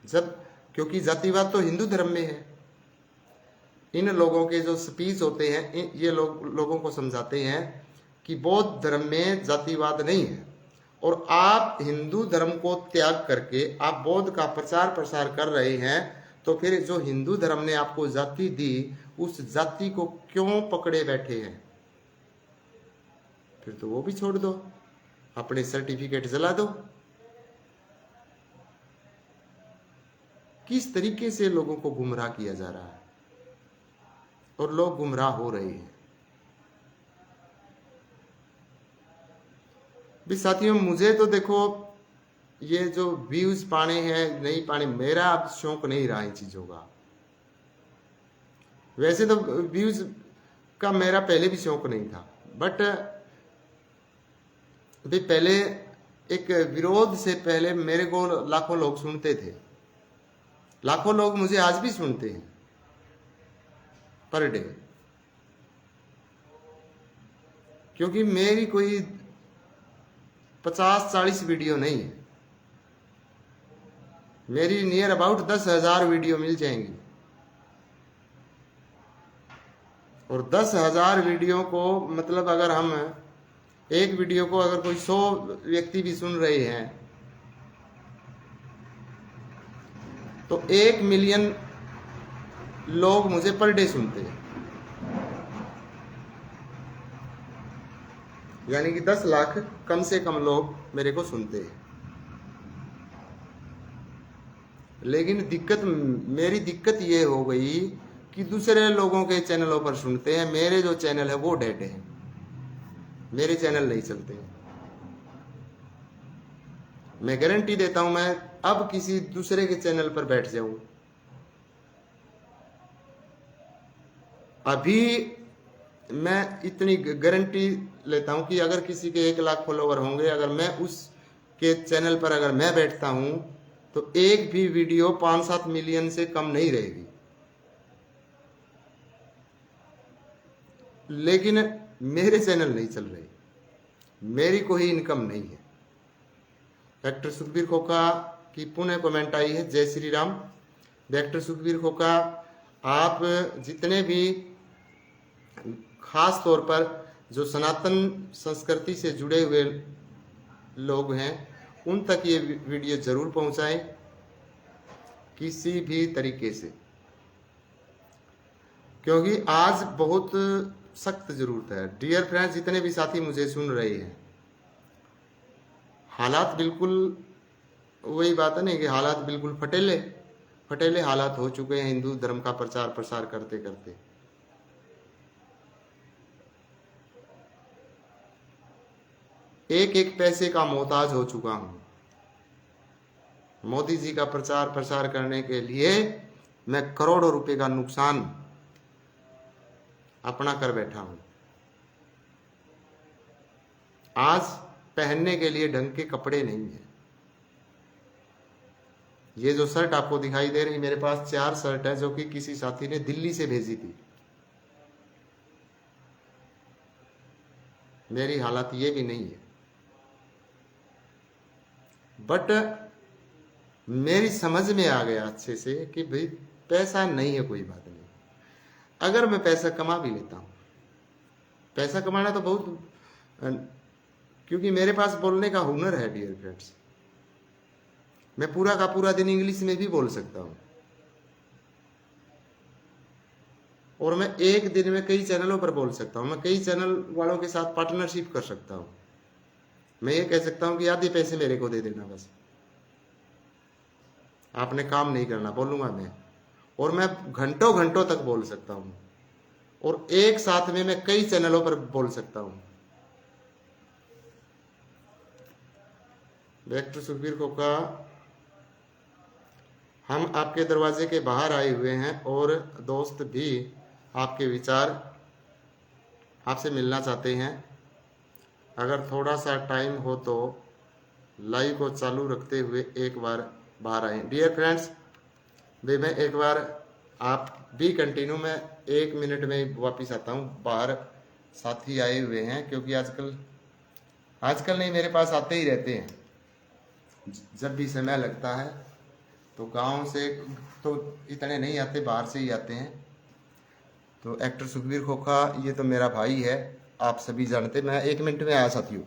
क्योंकि जातिवाद तो हिंदू धर्म में है। इन लोगों के जो स्पीच होते हैं, ये लोगों को समझाते हैं कि बौद्ध धर्म में जातिवाद नहीं है, और आप हिंदू धर्म को त्याग करके आप बौद्ध का प्रचार प्रसार कर रहे हैं। तो फिर जो हिंदू धर्म ने आपको जाति दी, उस जाति को क्यों पकड़े बैठे हैं? फिर तो वो भी छोड़ दो, अपने सर्टिफिकेट जला दो। किस तरीके से लोगों को गुमराह किया जा रहा है, और लोग गुमराह हो रहे हैं। भी साथियों, मुझे तो देखो ये जो व्यूज पाने हैं नहीं पाने, मेरा अब शौक नहीं रहा इन चीजों का। वैसे तो व्यूज का मेरा पहले भी शौक नहीं था, बट भी पहले एक विरोध से पहले मेरे को लाखों लोग सुनते थे। लाखों लोग मुझे आज भी सुनते हैं पर डे, क्योंकि मेरी कोई 50-40 वीडियो नहीं है। मेरी नियर अबाउट 10,000 वीडियो मिल जाएंगी, और 10,000 वीडियो को मतलब अगर हम एक वीडियो को अगर कोई 100 व्यक्ति भी सुन रहे हैं तो 1 मिलियन लोग मुझे पर डे सुनते हैं। यानी कि 10 लाख कम से कम लोग मेरे को सुनते हैं। लेकिन मेरी दिक्कत ये हो गई कि दूसरे लोगों के चैनलों पर सुनते हैं। मेरे जो चैनल है वो डेड है, मेरे चैनल नहीं चलते हैं। मैं गारंटी देता हूं, मैं अब किसी दूसरे के चैनल पर बैठ जाऊं, अभी मैं इतनी गारंटी लेता हूं कि अगर किसी के 1 लाख फॉलोवर होंगे, अगर मैं उसके चैनल पर अगर मैं बैठता हूं तो एक भी वीडियो 5-7 मिलियन से कम नहीं रहेगी। लेकिन मेरे चैनल नहीं चल रहे, मेरी कोई इनकम नहीं है। डॉक्टर सुखबीर खोखा की पुनः कमेंट आई है, जय श्री राम। डॉक्टर सुखबीर खोखा, आप जितने भी खास तौर पर जो सनातन संस्कृति से जुड़े हुए लोग हैं उन तक ये वीडियो जरूर पहुंचाएं किसी भी तरीके से, क्योंकि आज बहुत सख्त जरूरत है। डियर फ्रेंड्स, जितने भी साथी मुझे सुन रहे हैं, हालात बिल्कुल वही बात है नहीं कि हालात बिल्कुल फटेले फटेले हालात हो चुके हैं हिंदू धर्म का प्रचार प्रसार करते करते। एक एक पैसे का मोहताज हो चुका हूं। मोदी जी का प्रचार प्रसार करने के लिए मैं करोड़ों रुपए का नुकसान अपना कर बैठा हूं। आज पहनने के लिए ढंग के कपड़े नहीं है। ये जो शर्ट आपको दिखाई दे रही, मेरे पास 4 शर्ट है जो कि किसी साथी ने दिल्ली से भेजी थी। मेरी हालत ये भी नहीं है, बट मेरी समझ में आ गया अच्छे से कि भाई पैसा नहीं है कोई बात नहीं। अगर मैं पैसा कमा भी लेता हूं, पैसा कमाना तो बहुत, क्योंकि मेरे पास बोलने का हुनर है डियर फ्रेंड्स। मैं पूरा का पूरा दिन इंग्लिश में भी बोल सकता हूं, और मैं एक दिन में कई चैनलों पर बोल सकता हूं। मैं कई चैनल वालों के साथ पार्टनरशिप कर सकता हूं। मैं ये कह सकता हूं कि आधे पैसे मेरे को दे देना, बस आपने काम नहीं करना, बोलूंगा मैं। और मैं घंटों घंटों तक बोल सकता हूं, और एक साथ में मैं कई चैनलों पर बोल सकता हूं। डॉक्टर सुखबीर खोखा, हम आपके दरवाजे के बाहर आए हुए हैं, और दोस्त भी आपके विचार आपसे मिलना चाहते हैं। अगर थोड़ा सा टाइम हो तो लाइव को चालू रखते हुए एक बार बाहर आए। डियर फ्रेंड्स, भाई मैं एक बार, आप भी कंटिन्यू, मैं 1 मिनट में वापस आता हूँ। बाहर साथी आए हुए हैं, क्योंकि आजकल नहीं, मेरे पास आते ही रहते हैं जब भी समय लगता है। तो गांव से तो इतने नहीं आते, बाहर से ही आते हैं। तो एक्टर सुखबीर खोखा, ये तो मेरा भाई है, आप सभी जानते। मैं 1 मिनट में आया साथियों।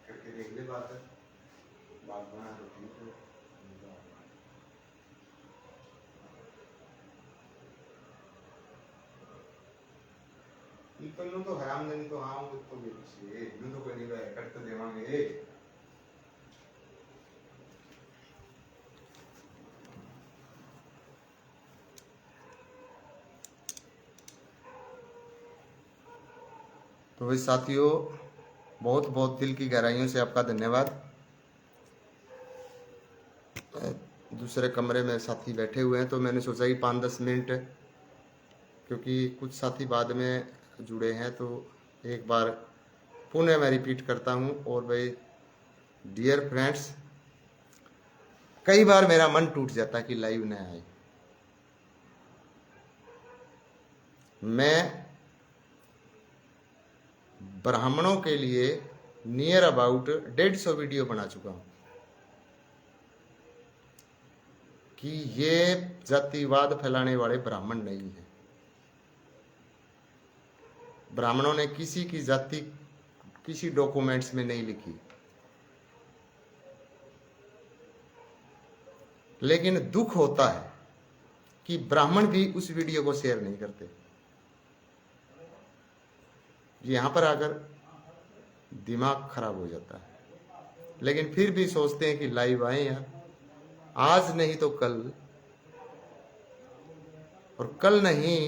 करके देख ले, बात बना तो ठीक है। इतनो तो हराम नहीं तो हाँ तो बेचे यूं तो कोई नहीं रहा, कट तो देवांगे। तो भाई साथियों, बहुत बहुत दिल की गहराइयों से आपका धन्यवाद। दूसरे कमरे में साथी बैठे हुए हैं, तो मैंने सोचा कि 5-10 मिनट, क्योंकि कुछ साथी बाद में जुड़े हैं, तो एक बार पुनः मैं रिपीट करता हूं। और भाई डियर फ्रेंड्स, कई बार मेरा मन टूट जाता कि लाइव न आए। मैं ब्राह्मणों के लिए नियर अबाउट 150 वीडियो बना चुका हूं कि ये जातिवाद फैलाने वाले ब्राह्मण नहीं है। ब्राह्मणों ने किसी की जाति किसी डॉक्यूमेंट्स में नहीं लिखी, लेकिन दुख होता है कि ब्राह्मण भी उस वीडियो को शेयर नहीं करते। यहां पर आकर दिमाग खराब हो जाता है। लेकिन फिर भी सोचते हैं कि लाइव आए यार, आज नहीं तो कल, और कल नहीं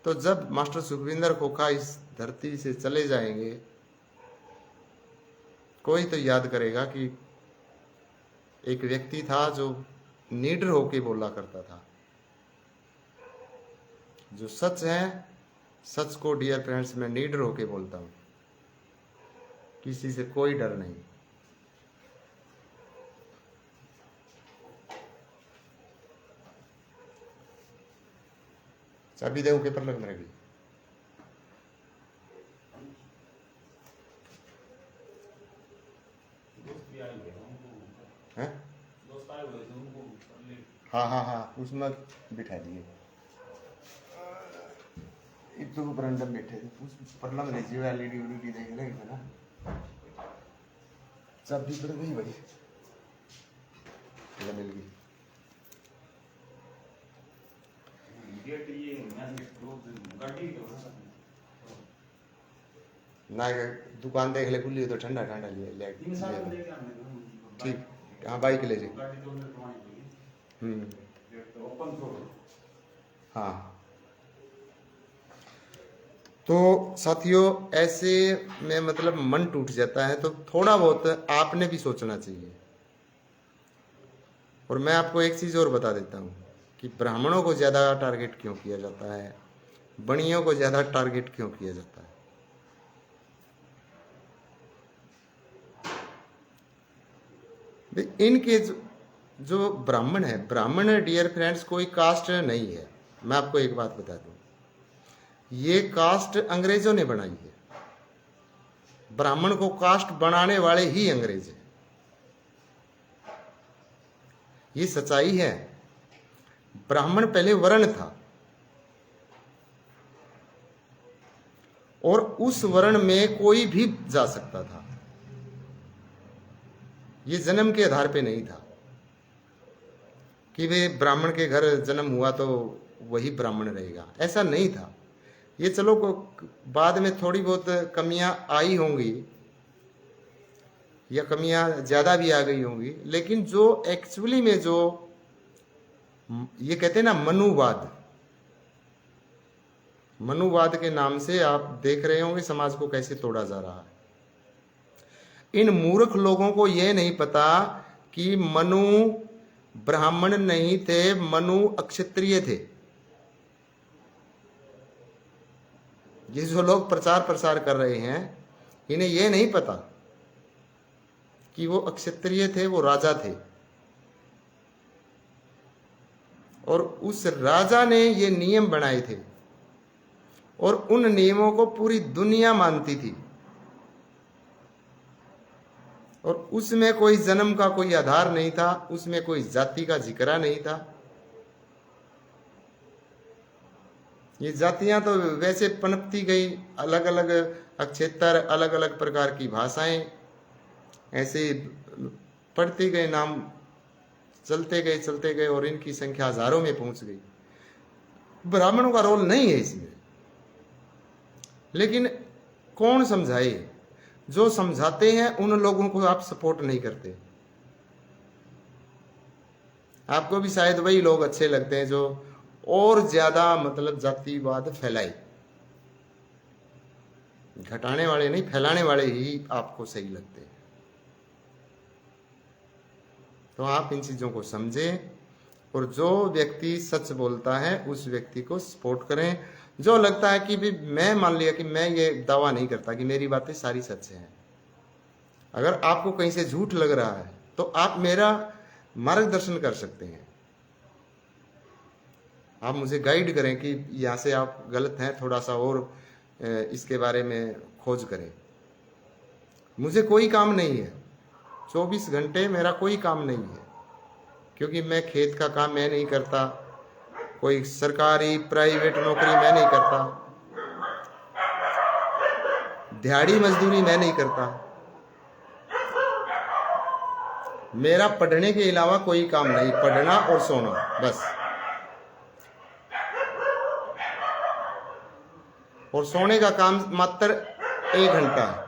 तो जब मास्टर सुखविंदर खोखा इस धरती से चले जाएंगे, कोई तो याद करेगा कि एक व्यक्ति था जो निडर होके बोला करता था। जो सच है, सच को डियर फ्रेंड्स मैं निडर होके बोलता हूं, किसी से कोई डर नहीं। चाबी दे पेपर लग मेरे लिए। हैं? हाँ उसमें बिठा दिए। तो बरंडा में बैठे थे, उस परला में जीव एलईडी उलईडी देख रहे थे ना। चाबी पड़ गई भाई, मिल गई। ना दुकान देख ले खुली हो तो ठंडा ठंडा ले ठीक। हाँ बाइक ले जी। हाँ तो साथियों, ऐसे में मतलब मन टूट जाता है, तो थोड़ा बहुत आपने भी सोचना चाहिए। और मैं आपको एक चीज और बता देता हूँ कि ब्राह्मणों को ज्यादा टारगेट क्यों किया जाता है, बणियों को ज्यादा टारगेट क्यों किया जाता है। इनके जो ब्राह्मण है, ब्राह्मण डियर फ्रेंड्स कोई कास्ट नहीं है। मैं आपको एक बात बता दूं, ये कास्ट अंग्रेजों ने बनाई है। ब्राह्मण को कास्ट बनाने वाले ही अंग्रेज हैं, ये सच्चाई है। ब्राह्मण पहले वर्ण था, और उस वर्ण में कोई भी जा सकता था। ये जन्म के आधार पे नहीं था कि वे ब्राह्मण के घर जन्म हुआ तो वही ब्राह्मण रहेगा, ऐसा नहीं था। ये चलो बाद में थोड़ी बहुत कमियां आई होंगी या कमियां ज्यादा भी आ गई होंगी, लेकिन जो एक्चुअली में जो ये कहते हैं ना मनुवाद के नाम से आप देख रहे होंगे समाज को कैसे तोड़ा जा रहा है। इन मूर्ख लोगों को यह नहीं पता कि मनु ब्राह्मण नहीं थे, मनु अक्षत्रिय थे। ये जो लोग प्रचार प्रसार कर रहे हैं, इन्हें यह नहीं पता कि वो अक्षत्रिय थे, वो राजा थे, और उस राजा ने ये नियम बनाए थे, और उन नियमों को पूरी दुनिया मानती थी, और उसमें कोई जन्म का कोई आधार नहीं था, उसमें कोई जाति का जिक्र नहीं था। ये जातियां तो वैसे पनपती गई, अलग अलग अक्षेत्र, अलग अलग प्रकार की भाषाएं, ऐसे पढ़ते गए, नाम चलते गए और इनकी संख्या हजारों में पहुंच गई। ब्राह्मणों का रोल नहीं है इसमें, लेकिन कौन समझाए? जो समझाते हैं उन लोगों को आप सपोर्ट नहीं करते। आपको भी शायद वही लोग अच्छे लगते हैं जो और ज्यादा मतलब जातिवाद फैलाए। घटाने वाले नहीं, फैलाने वाले ही आपको सही लगते हैं। तो आप इन चीजों को समझें, और जो व्यक्ति सच बोलता है उस व्यक्ति को सपोर्ट करें। जो लगता है कि भी मैं मान लिया कि मैं ये दावा नहीं करता कि मेरी बातें सारी सच हैं, अगर आपको कहीं से झूठ लग रहा है तो आप मेरा मार्गदर्शन कर सकते हैं। आप मुझे गाइड करें कि यहाँ से आप गलत हैं, थोड़ा सा और इसके बारे में खोज करें। मुझे कोई काम नहीं है, 24 घंटे मेरा कोई काम नहीं है, क्योंकि मैं खेत का काम मैं नहीं करता, कोई सरकारी प्राइवेट नौकरी मैं नहीं करता, दिहाड़ी मजदूरी मैं नहीं करता। मेरा पढ़ने के अलावा कोई काम नहीं, पढ़ना और सोना बस। और सोने का काम मात्र 1 घंटा है।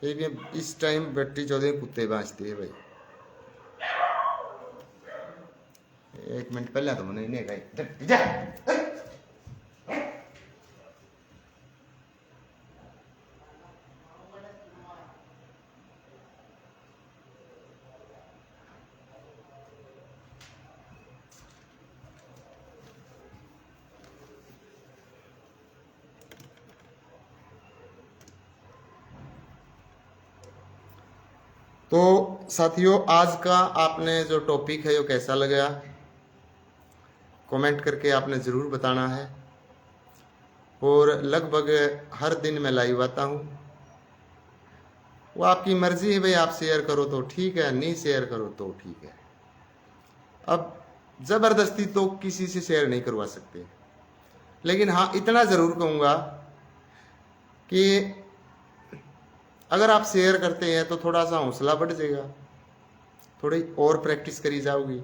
ये भी इस टाइम बैटरी 14 कुत्ते बाँचते हैं भाई। 1 मिनट पहले तो मैंने इन्हें कहा तो साथियों, आज का आपने जो टॉपिक है वो कैसा लगा, कमेंट करके आपने ज़रूर बताना है। और लगभग हर दिन मैं लाइव आता हूँ, वो आपकी मर्जी है भाई, आप शेयर करो तो ठीक है, नहीं शेयर करो तो ठीक है। अब ज़बरदस्ती तो किसी से शेयर नहीं करवा सकते, लेकिन हाँ इतना ज़रूर कहूँगा कि अगर आप शेयर करते हैं तो थोड़ा सा हौसला बढ़ जाएगा, थोड़ी और प्रैक्टिस करी जाओगी।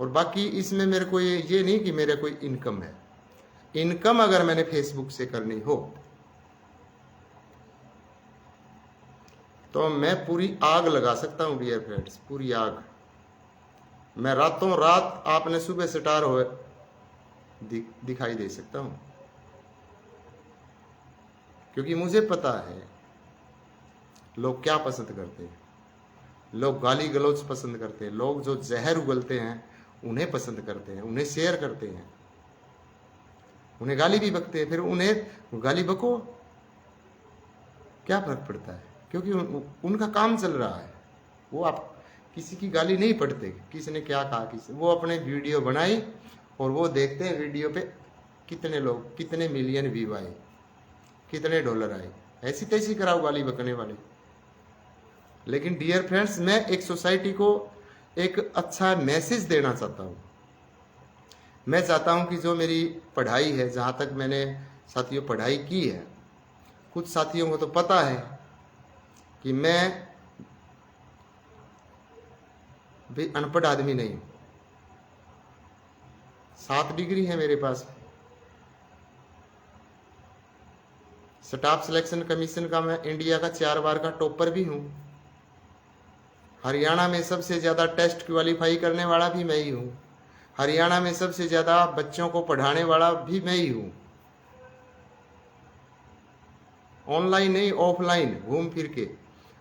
और बाकी इसमें मेरे को ये नहीं कि मेरे कोई इनकम है। इनकम अगर मैंने फेसबुक से करनी हो तो मैं पूरी आग लगा सकता हूँ डियर फ्रेंड्स, पूरी आग। मैं रातों रात आपने सुबह स्टार हो दिखाई दे सकता हूँ, क्योंकि मुझे पता है लोग क्या पसंद करते हैं। लोग गाली गलौज पसंद करते हैं, लोग जो जहर उगलते हैं उन्हें पसंद करते हैं, उन्हें शेयर करते हैं, उन्हें गाली भी बकते हैं। फिर उन्हें गाली बको, क्या फर्क पड़ता है, क्योंकि उनका काम चल रहा है। वो आप किसी की गाली नहीं पढ़ते, किसने क्या कहा, वो अपने वीडियो बनाई और वो देखते हैं वीडियो पे कितने लोग, कितने मिलियन व्यू आए, कितने डॉलर आए। ऐसी तैसी कराओ गाली बकने वाले। लेकिन डियर फ्रेंड्स, मैं एक सोसाइटी को एक अच्छा मैसेज देना चाहता हूँ। मैं चाहता हूँ कि जो मेरी पढ़ाई है, जहाँ तक मैंने साथियों पढ़ाई की है, कुछ साथियों को तो पता है कि मैं भी अनपढ़ आदमी नहीं हूँ। 7 डिग्री है मेरे पास। स्टाफ सिलेक्शन कमीशन का मैं इंडिया का 4 बार का टॉपर भी हूँ। हरियाणा में सबसे ज़्यादा टेस्ट क्वालिफाई करने वाला भी मैं ही हूँ। हरियाणा में सबसे ज़्यादा बच्चों को पढ़ाने वाला भी मैं ही हूँ। ऑनलाइन नहीं, ऑफलाइन घूम फिर के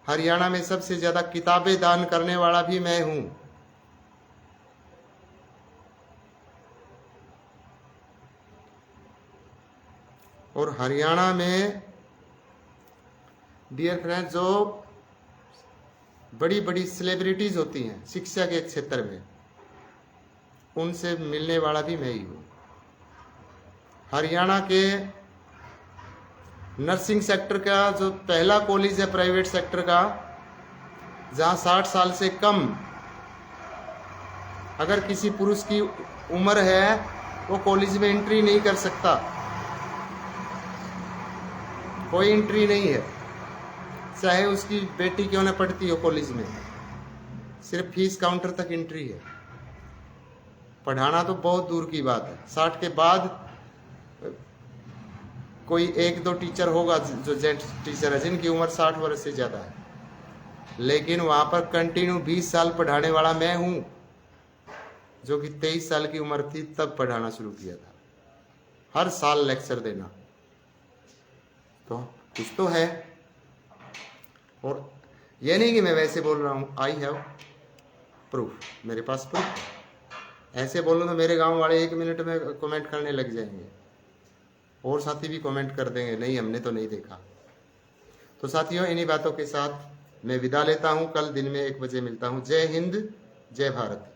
हरियाणा में सबसे ज़्यादा किताबें दान करने वाला भी मैं हूँ। और हरियाणा में डियर फ्रेंड्स, जो बड़ी बड़ी सेलिब्रिटीज होती हैं शिक्षा के क्षेत्र में, उनसे मिलने वाला भी मैं ही हूँ। हरियाणा के नर्सिंग सेक्टर का जो पहला कॉलेज है प्राइवेट सेक्टर का, जहाँ 60 साल से कम अगर किसी पुरुष की उम्र है वो कॉलेज में एंट्री नहीं कर सकता। कोई एंट्री नहीं है, चाहे उसकी बेटी क्यों ना पढ़ती हो कॉलेज में, सिर्फ फीस काउंटर तक एंट्री है। पढ़ाना तो बहुत दूर की बात है। 60 के बाद कोई 1-2 टीचर होगा जो जेंट्स टीचर है जिनकी उम्र 60 वर्ष से ज़्यादा है, लेकिन वहाँ पर कंटिन्यू 20 साल पढ़ाने वाला मैं हूँ, जो कि 23 साल की उम्र थी तब पढ़ाना शुरू किया था। हर साल लेक्चर देना, तो कुछ तो है। और ये नहीं कि मैं वैसे बोल रहा हूँ, आई हैव प्रूफ, मेरे पास प्रूफ। ऐसे बोलूँ तो मेरे गांव वाले 1 मिनट में कमेंट करने लग जाएंगे, और साथी भी कमेंट कर देंगे, नहीं हमने तो नहीं देखा। तो साथियों, इन्हीं बातों के साथ मैं विदा लेता हूँ। कल दिन में 1 बजे मिलता हूँ। जय हिंद, जय भारत।